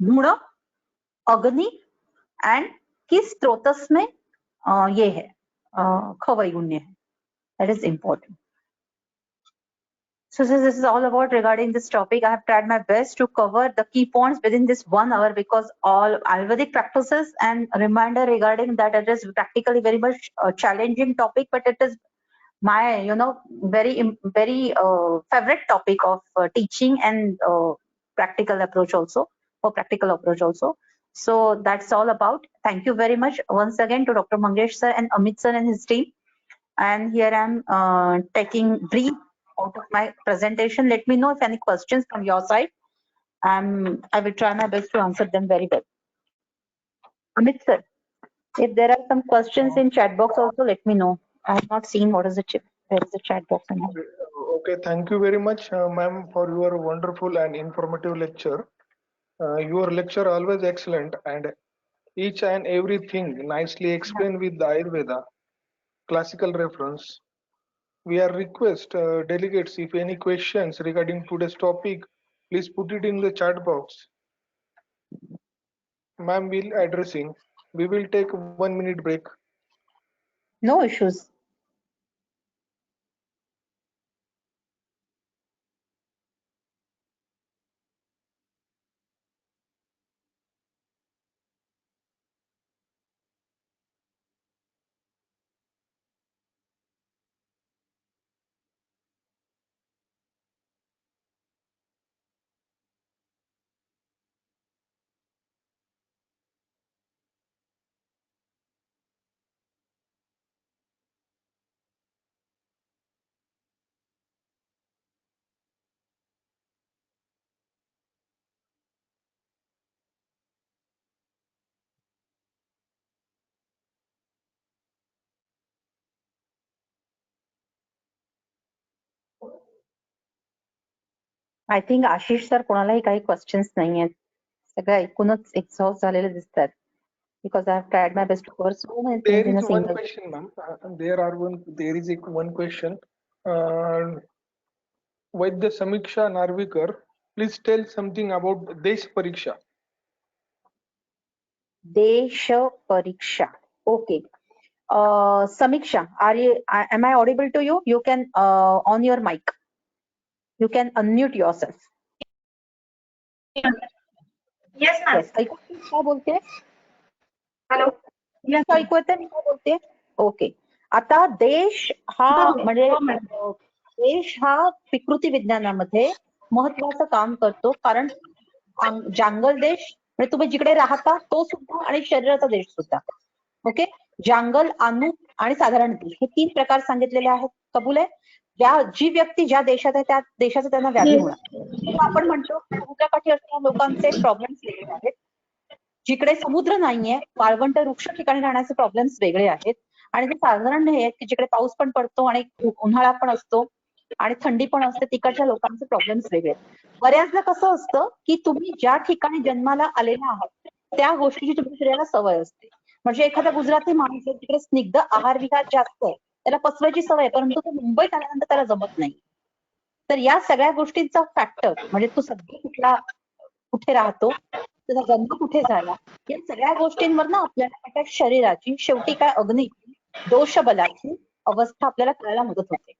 Guna, Agni, and किस स्रोतस में ये है खवैगुण्य है. That is important. So this is all about regarding this topic. I have tried my best to cover the key points within this 1 hour, because all Ayurvedic practices, and a reminder regarding that it is practically very much a challenging topic, but it is my very favorite topic of teaching and practical approach also, for practical approach also. So that's all about. Thank you very much once again to Dr. Mangesh sir and Amit sir and his team. And here I'm taking brief out of my presentation. Let me know if any questions from your side. I will try my best to answer them very well. Amit sir, if there are some questions in chat box also, let me know. I have not seen what is the chat. Where is the chat box? Okay, thank you very much, ma'am, for your wonderful and informative lecture. Your lecture always excellent, and each and everything nicely explained with the Ayurveda classical reference. We are request delegates, if any questions regarding today's topic, please put it in the chat box. Ma'am will addressing. We will take 1 minute break. No issues. I think Ashish sir कोणालाही काही questions नाही आहेत, सगळं ऐकूनच exhaust झालेले दिसतात. Because I have tried my best to cover so many things in a single. One question, ma'am. There is one question. Vaidya Samiksha Narvikar, please tell something about Desh Pariksha. Desh Pariksha. Okay. Samiksha, am I audible to you? You can on your mic. You can unmute yourself. Yes, ma'am. Yes. ऐकू येते काय बोलते? Hello. असं ऐकू येते मी काय बोलते? Okay. आता देश हा म्हणजे देश हा विकृती विज्ञानामध्ये महत्वाचं काम करतो, कारण जांगल देश म्हणजे तुम्ही जिकडे राहता तो सुद्धा आणि शरीराचा देश सुद्धा. ओके. जांगल, अनु आणि साधारण देश हे 3 प्रकार सांगितलेले आहेत. कबूल आहे? जी व्यक्ती ज्या देशात आहे त्या देशाचं त्यांना व्याधी होणार. आपण म्हणतो समुद्रकाठी असणाऱ्या लोकांचे प्रॉब्लेम्स वेगळे आहेत, जिकडे समुद्र नाहीये, वाळवंट वृक्ष ठिकाणी राहण्याचे प्रॉब्लेम्स वेगळे आहेत, आणि जे साधारण हे आहेत की जिकडे पाऊस पण पडतो आणि उन्हाळा पण असतो आणि थंडी पण असते, तिकडच्या लोकांचे प्रॉब्लेम्स वेगळे आहेत. बऱ्याचदा कसं असतं की तुम्ही ज्या ठिकाणी जन्माला आलेला आहात त्या गोष्टीची तुमच्या शरीराला सवय असते. म्हणजे एखादा गुजराती माणूस तिकडे स्निग्ध आहार विहार जास्त आहे, त्याला पचवायची सवय, परंतु तो मुंबईत आल्यानंतर त्याला जमत नाही. तर या सगळ्या गोष्टींचा फॅक्टर म्हणजे तो सध्या कुठे राहतो, त्याचा जन्म कुठे झाला, या सगळ्या गोष्टींवर ना आपल्याला शरीराची शेवटी काय अग्नी दोष बलाची अवस्था आपल्याला कळायला मदत होते.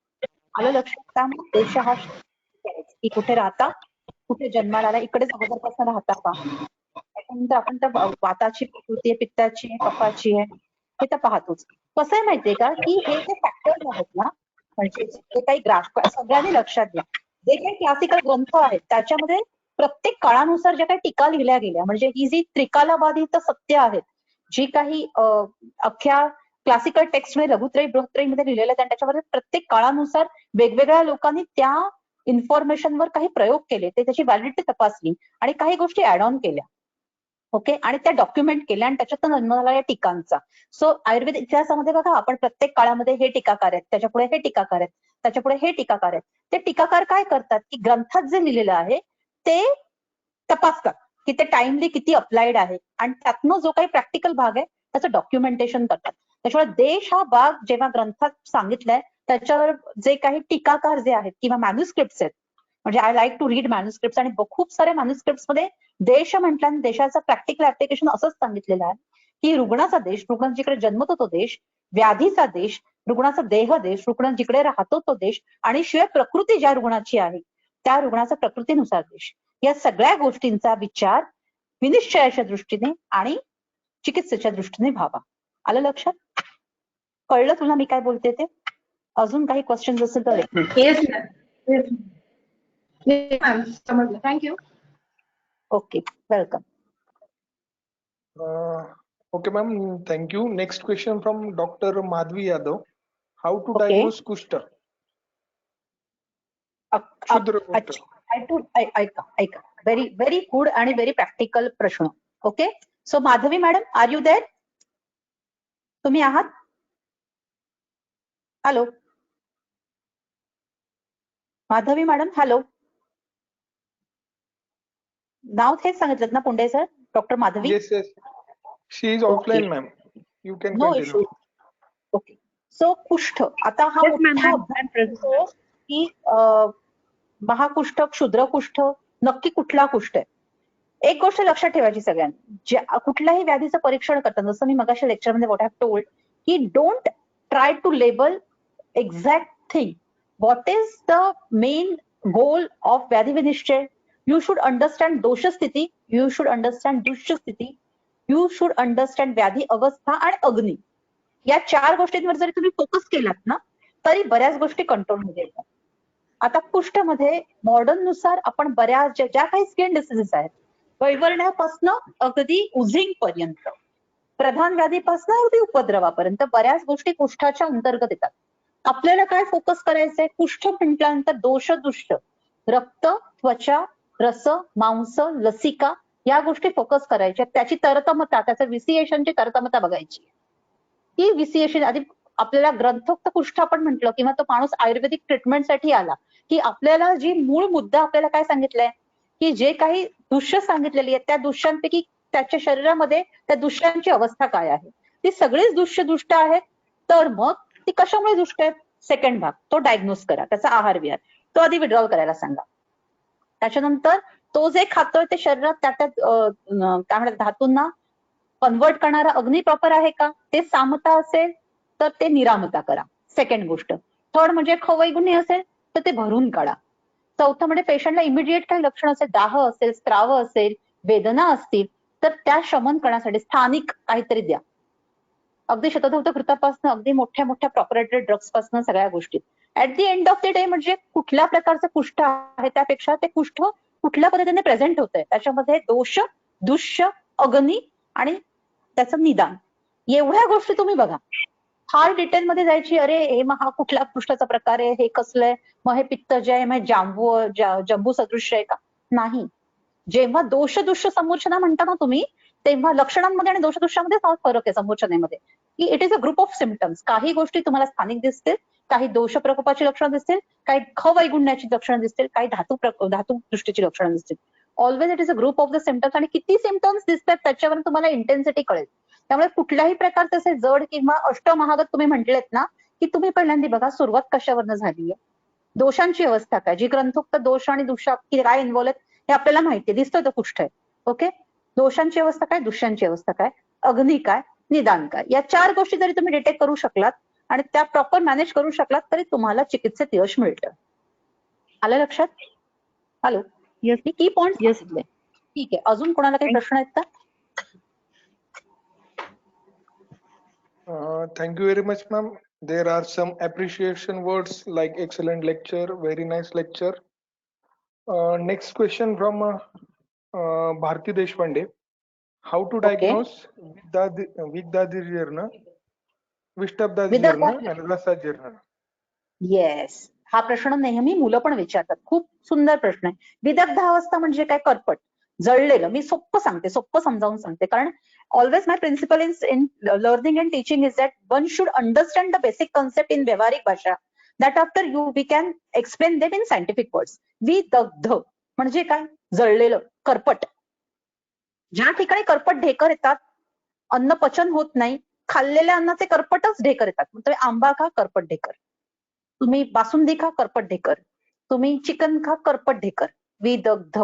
आलं लक्षात? का देश हा की कुठे राहता, कुठे जन्माला आला, इकडेच अगोदरपासून राहता का, त्याच्यानंतर आपण तर वाताची प्रकृती आहे, पित्ताची आहे, कफाची आहे, हे तर पाहतोच. कसं आहे माहितीये का की हे जे फॅक्टर्स आहेत ना, म्हणजे ते काही ग्राफ सगळ्यांनी लक्षात घ्या. जे काही क्लासिकल ग्रंथ आहेत त्याच्यामध्ये प्रत्येक काळानुसार ज्या काही टीका लिहिल्या गेल्या, म्हणजे ही जी त्रिकालाबाधित सत्य आहेत, जी काही अख्ख्या क्लासिकल टेक्स्टमध्ये लघुत्रयी बृहत्त्रयीमध्ये लिहिलेल्या आहेत, त्याच्यामध्ये प्रत्येक काळानुसार वेगवेगळ्या लोकांनी त्या इन्फॉर्मेशनवर काही प्रयोग केले, ते त्याची व्हॅलिडिटी तपासली आणि काही गोष्टी ऍड ऑन केल्या. ओके, आणि त्या डॉक्युमेंट केल्या आणि त्याच्यातून जन्म झाला या टीकांचा. सो आयुर्वेद इतिहासामध्ये बघा, आपण प्रत्येक काळामध्ये हे टीकाकार आहेत, त्याच्यापुढे हे टीकाकार आहेत, त्याच्यापुढे हे टीकाकार आहेत. ते टीकाकार काय करतात की ग्रंथात जे लिहिलेलं आहे ते तपासतात की ते टाइमली किती अप्लाइड आहे आणि त्यातनं जो काही प्रॅक्टिकल भाग आहे त्याचं डॉक्युमेंटेशन करतात. त्याच्यामुळे देश हा भाग जेव्हा ग्रंथात सांगितलंय त्याच्यावर जे काही टीकाकार जे आहेत किंवा मॅन्युस्क्रिप्ट आहेत, म्हणजे I like to read manuscript, आणि खूप साऱ्या मॅन्युस्क्रिप्ट मध्ये देश म्हटल्याने देशाचं प्रॅक्टिकल ऍप्लिकेशन असंच सांगितलेलं आहे की रुग्णाचा देश, रुग्ण जिकडे जन्मतो तो देश, व्याधीचा देश, रुग्णाचा देह देश, रुग्ण जिकडे राहतो तो देश, आणि शिवाय प्रकृती ज्या रुग्णाची आहे त्या रुग्णाचा प्रकृतीनुसार देश. या सगळ्या गोष्टींचा विचार विनिश्चयाच्या दृष्टीने आणि चिकित्सेच्या दृष्टीने व्हावा. आलं लक्षात? कळलं तुला मी काय बोलते ते? अजून काही क्वेश्चन असेल तर Yes, ma'am. Yes, ma'am. Yes, ma'am. समजलं. Thank you. Okay, welcome. Okay, ma'am. Thank you. Next question from Dr. Madhvi Yadav. How to Okay. diagnose Kushta? क्षुद्र कुष्ठ. ऐका, व्हेरी व्हेरी गुड आणि व्हेरी प्रॅक्टिकल प्रश्न. Okay, so Madhavi madam, are you there? तुम्ही आहात? Hello Madhavi madam, hello. नाव हेच सांगितलं ना Punde sir, doctor Madhavi? Yes, yes. She is offline, ma'am. You can no continue. Issue. Okay, so कुष्ठ आता हा Yes, ma'am. मोठा I'm अभ्यास present. आहे की महाकुष्ठ, क्षुद्र कुष्ठ, नक्की कुठला कुष्ठ आहे. एक गोष्ट लक्षात ठेवायची सगळ्यांनी, कुठल्याही व्याधीचं परीक्षण करताना, जसं मी मगाशी लेक्चरमध्ये व्हॉट हॅव टोल्ड की don't try to label exact thing. What is the main goal of व्याधी विनिश्चय? यू शुड अंडरस्टँड दोषस्थिती, यू शुड अंडरस्टँड दुष्यस्थिती, यू शुड अंडरस्टँड व्याधी अवस्था आणि अग्नी. या 4 गोष्टींवर जरी तुम्ही फोकस केलात ना तरी बऱ्याच गोष्टी कंट्रोलमध्ये येतात. आता कुष्ठमध्ये मॉडर्न नुसार आपण बऱ्याच ज्या काही स्किन डिसीजेस आहेत, वैवरण्यापासून अगदी उझिंग पर्यंत, प्रधान व्याधीपासून अगदी उपद्रवापर्यंत बऱ्याच गोष्टी कुष्ठाच्या अंतर्गत येतात. आपल्याला काय फोकस करायचंय? कुष्ठ म्हटल्यानंतर दोष, दुष्ट, रक्त, त्वचा, रस, मांस, लसिका या गोष्टी फोकस करायच्या. त्याची तरतमता, त्याचं विसिएशनची तरतमता बघायची. ही विसिएशन आधी आपल्याला ग्रंथोक्त कुष्ठ आपण म्हटलं किंवा तो माणूस आयुर्वेदिक ट्रीटमेंटसाठी आला की आपल्याला जी मूळ मुद्दा आपल्याला काय सांगितलंय की जे काही दुष्य सांगितलेली आहेत त्या दुष्यांपैकी त्याच्या शरीरामध्ये त्या दुष्यांची अवस्था काय आहे, ती सगळीच दुष्ट आहेत. तर मग ती कशामुळे दुष्ट आहेत? सेकंड भाग, तो डायग्नोज करा, त्याचा आहार विहार तो आधी विड्रॉल करायला सांगा. त्याच्यानंतर तो जे खातोय ते शरीरात त्या काय म्हणतात धातूंना कन्वर्ट करणारा अग्नी प्रॉपर आहे का? ते सामता असेल तर ते निरामता करा. सेकंड गोष्ट. थर्ड म्हणजे खवैगुण्य असेल तर ते भरून काढा. चौथं म्हणजे पेशंटला इमिडिएट काही लक्षण असेल, दाह असेल, स्त्राव असेल, वेदना असतील तर त्या शमन करण्यासाठी स्थानिक काहीतरी द्या. अगदी शतधौत घृतापासून अगदी मोठ्या मोठ्या प्रॉपरेटेड ड्रग्स पासून सगळ्या गोष्टी. At the end of the day म्हणजे कुठल्या प्रकारचं कुष्ठ आहे त्यापेक्षा ते कुष्ठ कुठल्या पद्धतीने प्रेझेंट होत आहे त्याच्यामध्ये दोष, दुष्य, अग्नी आणि त्याचं निदान, एवढ्या गोष्टी तुम्ही बघा. फार डिटेलमध्ये जायची, अरे हे मग हा कुठल्या कुष्ठाचा प्रकार आहे, हे कसलंय, मग हे पित्तज आहे, मग जंबू सदृश्य आहे का? नाही. जेव्हा दोष दुष्य समूर्छना म्हणता ना तुम्ही, तेव्हा लक्षणांमध्ये आणि दोषदुष्यामध्ये फार फरक आहे समूर्छनेमध्ये, की it is a group of symptoms. काही गोष्टी तुम्हाला स्थानिक दिसतील, काही दोष प्रकोपाची लक्षणं दिसतील, काही खवैगुण्याची लक्षणं दिसतील, काही धातू दृष्टीची लक्षणं दिसतील. Always it is a group of the symptoms, आणि किती सिम्पटम्स दिसतात त्याच्यावर तुम्हाला इंटेन्सिटी कळेल. त्यामुळे कुठल्याही प्रकारचे असे जड किंवा अष्टमहागत तुम्ही म्हटलेत ना की तुम्ही पहिल्यांदा बघा सुरुवात कशावरनं झालीय, दोषांची अवस्था काय, जी ग्रंथोक्त दोष आणि दुष्या काय इन्व्हॉल्व आहेत हे आपल्याला माहितीये, दिसतोय तो कुष्ठ आहे. ओके, दोषांची अवस्था काय, दुष्यांची अवस्था काय, अग्नी काय, निदान काय, या 4 गोष्टी जरी तुम्ही डिटेक्ट करू शकलात आणि त्या प्रॉपर मॅनेज करू शकलात तरी तुम्हाला चिकित्सेत यश मिळतं. आलं लक्षात? हॅलो, मी की पॉइंट सांगितले. ठीक आहे, अजून कोणाला काही प्रश्न आहेत का? Thank you very much, ma'am. There are some appreciation words like excellent lecture, very nice lecture. Next question from Bharti Deshpande. How to diagnose Vidadhirna, Vishtapdhirna and Rasajirna? Yes, हा प्रश्न नेहमी मुलं पण विचारतात. खूप सुंदर प्रश्न आहे. विदग्धावस्था म्हणजे काय? करपट, जळलेलं. मी सोप्पं सांगते, सोप्पं समजावून सांगते. कारण always my principle in learning and teaching is that one should understand the basic concept in व्यावहारिक भाषा, that after we can explain them in scientific words. विदग्ध म्हणजे काय? जळलेलं, करपट. ज्या ठिकाणी करपट ढेकर येतात, अन्न पचन होत नाही, खाल्लेल्या अन्नाचे करपटच ढेकर येतात. मग तुम्ही आंबा खा, करपट ढेकर. तुम्ही बासुंदी खा, करपट ढेकर. तुम्ही चिकन खा, करपट ढेकर. विदग्ध.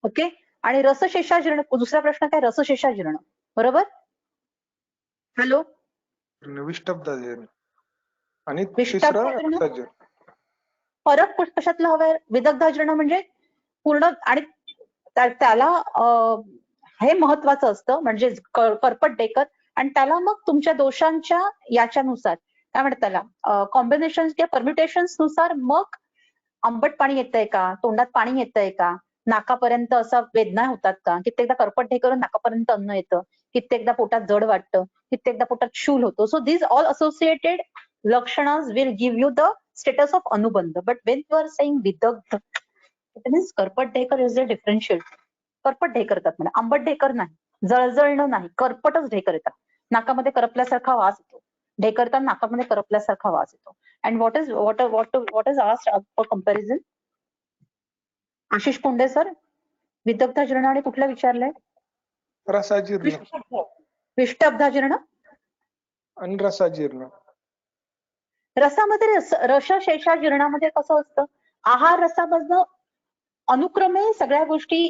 ओके. आणि रसशेषाजीर्ण, दुसरा प्रश्न काय? रसशेषाजीर्ण, बरोबर? हॅलो, विष्टब्धाजीर्ण आणि तिसरा रसाजीर्ण. फरक कशातला हवाय? विदग्धाजीर्ण म्हणजे पूर्ण, आणि त्याला हे महत्वाचं असतं, म्हणजे करपट ढेकर, आणि त्याला मग तुमच्या दोषांच्या याच्यानुसार काय म्हणतात त्याला, कॉम्बिनेशन किंवा परम्युटेशन्स नुसार मग आंबट पाणी येतंय का, तोंडात पाणी येतंय का, नाकापर्यंत असा वेदना होतात का, कित्येकदा करपट ढेकर नाकापर्यंत अन्न येतं, कित्येकदा पोटात जड वाटतं, कित्येकदा पोटात शूल होतो. सो दीज ऑल असोसिएटेड लक्षणास will give you the status of अनुबंध. But when you are saying विदग्ध, इट मीन्स करपट ढेकर इज अ डिफरन्शिएट. करपट ढेकर येतात म्हणजे आंबट ढेकर नाही, जळजळणं नाही, करपटच ढेकर येतात. नाकामध्ये करपल्यासारखा वास येतो, ढेकरताना नाकामध्ये करपल्यासारखा वास येतो. And what is asked for comparison? Ashish Punde sir, विदग्धाजीर्ण आणि कुठला विचारलंय? रसाजीर्ण विष्टब्धाजीर्ण आणि रसाजीर्ण. रसामध्ये रसशेषाजीर्णामध्ये कसं असतं? आहार रसामधनं अनुक्रमे सगळ्या गोष्टी,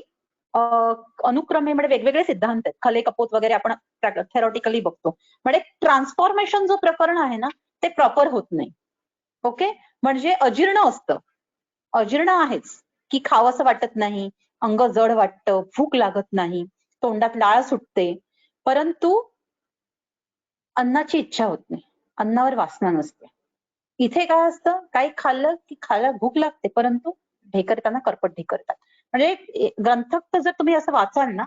अनुक्रमे म्हणजे वेगवेगळे सिद्धांत आहेत. खले कपोत वगैरे आपण थेरॉटिकली बघतो. म्हणजे ट्रान्सफॉर्मेशन जो प्रकरण आहे ना, ते प्रॉपर होत नाही. ओके. म्हणजे अजीर्ण असतं, अजीर्ण आहेच, की खावंसं वाटत नाही, अंग जड वाटतं, भूक लागत नाही, तोंडात लाळ सुटते, परंतु अन्नाची इच्छा होत नाही, अन्नावर वासना नसते. इथे काय असतं? काही खाल्लं की खायला भूक लागते, परंतु ढेकरताना करपट ढेकरतात. म्हणजे ग्रंथ जर तुम्ही असं वाचाल ना,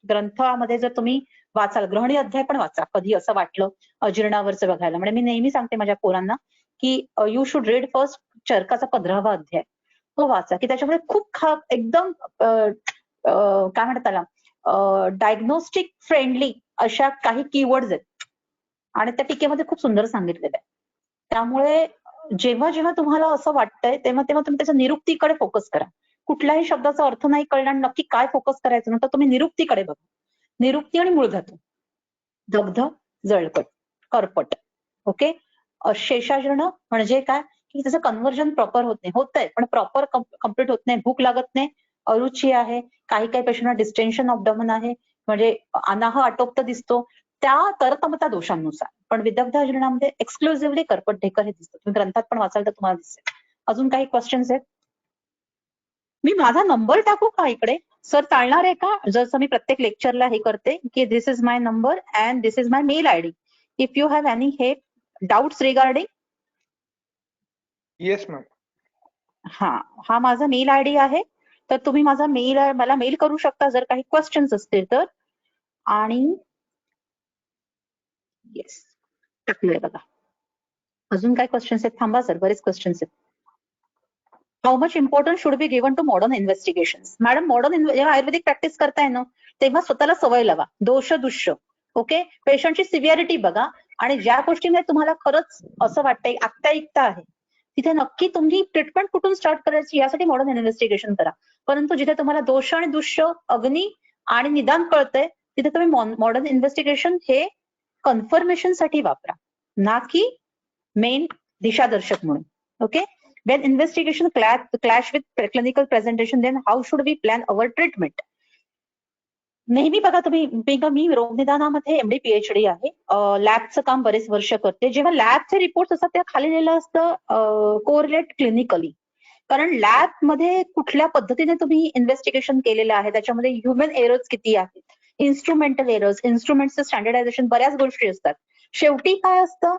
ग्रंथामध्ये जर तुम्ही वाचाल, ग्रहणी अध्याय पण वाचा, कधी असं वाटलं अजीर्णावरचं बघायला. म्हणजे मी नेहमी सांगते माझ्या पोरांना की यू शुड रीड फर्स्ट चरकाचा 15वा अध्याय, तो वाचा, की त्याच्यामध्ये खूप एकदम काय म्हणतात त्याला, डायग्नोस्टिक फ्रेंडली अशा काही कीवर्ड्स आहेत, आणि त्या टीकेमध्ये खूप सुंदर सांगितलेलं आहे. त्यामुळे जेव्हा जेव्हा तुम्हाला असं वाटतंय, तेव्हा तेव्हा तुम्ही त्याच्या निरुक्तीकडे फोकस करा. कुठल्याही शब्दाचा अर्थ नाही कळला, नक्की काय फोकस करायचं ना, तर तुम्ही निरुक्तीकडे बघा. निरुक्ती आणि मूळ धातू. दग्ध, जळकट, करपट. ओके. शेषाजीर्ण म्हणजे काय? की त्याचं कन्व्हर्जन प्रॉपर होत नाही, होतंय पण प्रॉपर कम्प्लीट होत नाही, भूक लागत नाही, अरुची आहे, काही काही पेशंटना डिस्टेन्शन ऑफ डमन आहे, म्हणजे अनाह आटोपता दिसतो, त्या तरतमता दोषांनुसार. पण विदग्धाजीर्णामध्ये एक्सक्लुझिव्हली करपट ढेकर हे दिसतं. तुम्ही ग्रंथात पण वाचाल तर तुम्हाला दिसेल. अजून काही क्वेश्चन्स आहेत? मी माझा नंबर टाकू का इकडे? सर चालणार आहे का? जसं मी प्रत्येक लेक्चरला हे करते की this is my number and this is my mail ID. If you have any हे डाउट्स रिगार्डिंग. Yes ma'am. हा माझा मेल आयडी आहे, तर तुम्ही मला मेल करू शकता जर काही क्वेश्चन्स असतील तर. आणि येस, टाकलंय बघा. अजून काय क्वेश्चन्स आहेत? थांबा सर, बरेच क्वेश्चन्स आहेत. How much importance should be given to modern investigations? Madam, जेव्हा आयुर्वेदिक प्रॅक्टिस करताय ना, तेव्हा स्वतःला सवय लावा. दोष दुष्य, ओके, पेशंटची सिव्हिअरिटी बघा, आणि ज्या गोष्टीमध्ये तुम्हाला खरंच असं वाटतंय आत्ताइकता आहे, तिथे नक्की तुम्ही ट्रीटमेंट कुठून स्टार्ट करायची यासाठी मॉडर्न इन्व्हेस्टिगेशन करा. परंतु जिथे तुम्हाला दोष आणि दुष्य, अग्नी आणि निदान कळतंय, तिथे तुम्ही मॉडर्न इन्व्हेस्टिगेशन हे कन्फर्मेशन साठी वापरा, ना की मेन दिशादर्शक म्हणून. Okay. When investigation clash with clinical presentation, then how should we plan our treatment? नेहमी बघा तुम्ही, मी रोगनिदानामध्ये MD PhD आहे, लॅबचं काम बरेच वर्ष करते. जेव्हा लॅबचे रिपोर्ट असतात त्या खाली लिहिलं असतं कोरिलेट क्लिनिकली. कारण लॅब मध्ये कुठल्या पद्धतीने तुम्ही इन्व्हेस्टिगेशन केलेलं आहे, त्याच्यामध्ये ह्युमन एरर्स किती आहेत, इन्स्ट्रुमेंटल एरर्स, इन्स्ट्रुमेंटचं स्टँडर्डायझेशन, बऱ्याच गोष्टी असतात. शेवटी काय असतं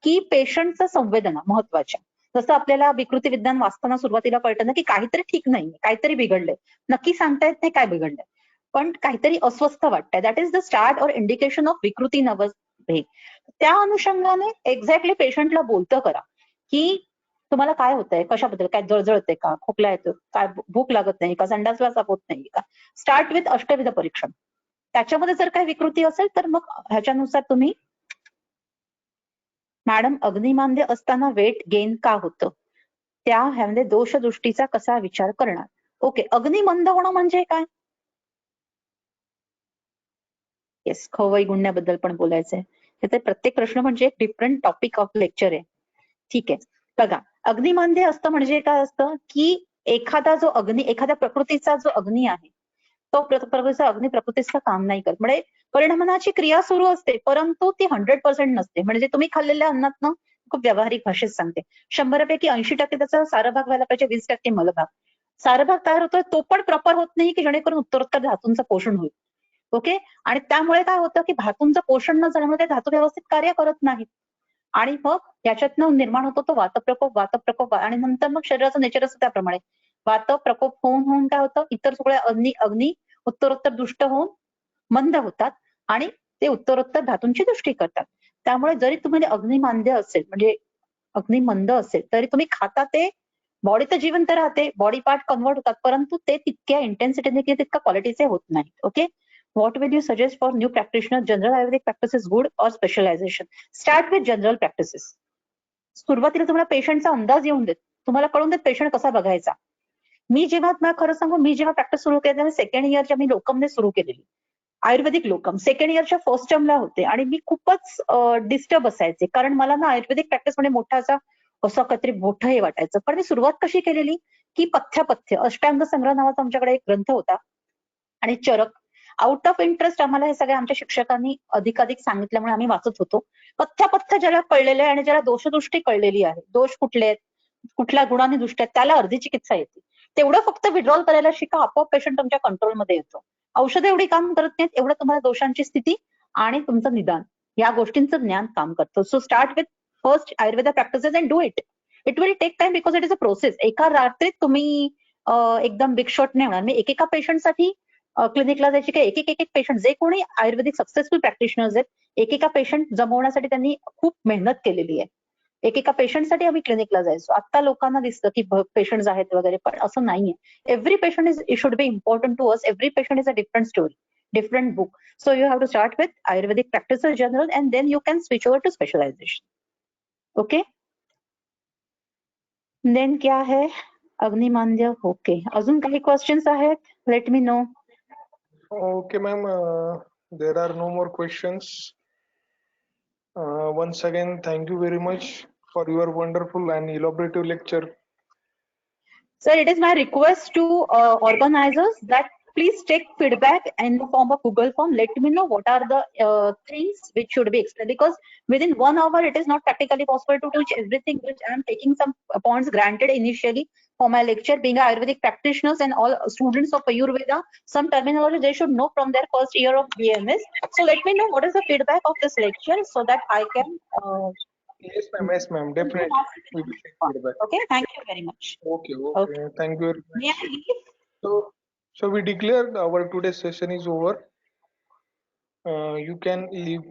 की पेशंटचं संवेदना महत्वाच्या. जसं आपल्याला विकृती विज्ञान वाचताना सुरुवातीला कळतं ना की काहीतरी ठीक नाही, काहीतरी बिघडलंय, नक्की सांगता येत नाही काय बिघडलंय, पण काहीतरी अस्वस्थ वाटतंय. दॅट इज द स्टार्ट और इंडिकेशन ऑफ विकृती नर्वस ब्रेक. त्या अनुषंगाने एक्झॅक्टली पेशंटला बोलतं करा की तुम्हाला काय होतंय, कशाबद्दल, काय जळजळतंय का, खोकला येतो, काय भूक लागत नाही का, संडासला साफ होत नाही का. स्टार्ट विथ अष्टविध परीक्षण. त्याच्यामध्ये जर काही विकृती असेल तर मग ह्याच्यानुसार तुम्ही मॅडम अग्निमांद्य असताना वेट गेन का होतं, त्या ह्यामध्ये दोष दृष्टीचा कसा विचार करणार. ओके, अग्निमंद होणं म्हणजे काय. येस, खवई गुणण्याबद्दल पण बोलायचंय. ते प्रत्येक प्रश्न म्हणजे एक डिफरंट टॉपिक ऑफ लेक्चर आहे. ठीक आहे, बघा अग्निमंद्य असतं म्हणजे काय असतं की एखादा जो अग्नी, एखाद्या प्रकृतीचा जो अग्नी आहे तो प्रकृतीचा अग्नी प्रकृतीचं काम नाही करत, म्हणजे परिणमनाची क्रिया सुरू असते परंतु ती 100% नसते. म्हणजे तुम्ही खाल्लेल्या अन्नातनं, खूप व्यावहारिक भाषेत सांगते, 100पैकी 80% त्याचा सारभाग व्हायला पाहिजे, 20% मलभाग. सारभाग तयार होतोय तो पण प्रॉपर होत नाही की जेणेकरून उत्तरोत्तर धातूंचं पोषण होईल. ओके, आणि त्यामुळे काय होतं की धातूंचं पोषण न झाल्यामुळे ते धातू व्यवस्थित कार्य करत नाहीत आणि मग याच्यातनं निर्माण होतो तो वातप्रकोप आणि नंतर मग शरीराचं नेचर असतं त्याप्रमाणे वातप्रकोप होऊन काय होतं, इतर सगळे अग्नी उत्तरोत्तर दुष्ट होऊन मंद होतात आणि ते उत्तरोत्तर धातूंची दृष्टी करतात. त्यामुळे जरी तुम्हाला अग्निमांद्य असेल, म्हणजे अग्निमंद असेल, तरी तुम्ही खाता ते बॉडी तर जिवंत राहते, बॉडी पार्ट कन्वर्ट होतात, परंतु ते तितक्या इंटेन्सिटीने किंवा तितक्या क्वालिटीचे होत नाहीत. Okay, what will you suggest for new practitioner? General Ayurvedic practice is good or specialization? Start with general practices. सुरुवातीला तुम्हाला पेशंटचा अंदाज येऊन देत, तुम्हाला कळून देत पेशंट कसा बघायचा. मी जेव्हा खरं सांगू, मी जेव्हा प्रॅक्टिस सुरू केली तेव्हा सेकंड इयरच्या मी लोकमने सुरू केलेली आयुर्वेदिक लोकम. सेकंड इयरच्या फर्स्ट टर्मला होते आणि मी खूपच डिस्टर्ब असायचे, कारण मला ना आयुर्वेदिक प्रॅक्टिस म्हणजे मोठाचा असं काहीतरी मोठं हे वाटायचं. पण मी सुरुवात कशी केलेली की पथ्य अष्टांग संग्रह नावाचा आमच्याकडे एक ग्रंथ होता आणि चरक. आउट ऑफ इंटरेस्ट आम्हाला हे सगळे आमच्या शिक्षकांनी अधिकाधिक सांगितल्यामुळे आम्ही वाचत होतो. पथ्य ज्याला कळलेलं आहे आणि ज्याला दोषदृष्टी कळलेली आहे, दोष कुठले आहेत, कुठल्या गुणांनी दृष्टी आहेत, त्याला अर्धी चिकित्सा येते. तेवढं फक्त विड्रॉल करायला शिका, आपोआप पेशंट तुमच्या कंट्रोलमध्ये येतो. औषधं एवढी काम करत नाहीत, एवढं तुम्हाला दोषांची स्थिती आणि तुमचं निदान या गोष्टींचं ज्ञान काम करतं. So start with first Ayurveda practices and do it. It will take time because it is a process. एका रात्रीत तुम्ही एकदम बिग शॉट नाही होणार. मी एकेका पेशंटसाठी क्लिनिकला जायची की एक पेशंट, जे कोणी आयुर्वेदिक सक्सेसफुल प्रॅक्टिशनर्स आहेत, एकेका पेशंट जमवण्यासाठी त्यांनी खूप मेहनत केलेली आहे. एकेका पेशंटसाठी आम्ही क्लिनिकला जायचो. आता लोकांना दिसतं की पेशंट्स आहेत वगैरे, पण असं नाहीये. Every patient is should be important to us. Every patient is a different story, different book. So you have to start with Ayurvedic practices general and then you can switch over to specialisation. Okay, then क्या है अग्निमांद्य. Okay, अजून काही questions आहेत? Let me know. Okay, ma'am. There are no more questions. Once again, thank you very much for your wonderful and elaborative lecture. Sir, it is my request to organizers that please take feedback in the form of Google form. Let me know what are the things which should be explained, because within 1 hour it is not practically possible to teach everything, which I am taking some points granted initially for my lecture. Being Ayurvedic practitioners and all students of Ayurveda, some terminology they should know from their first year of BMS. So let me know what is the feedback of this lecture so that I can Yes, ma'am. Yes, ma'am. Definitely. We will take feedback. okay, thank you very much. Okay. Okay. Thank you very much. May I leave? So we declare our today's session is over. You can leave.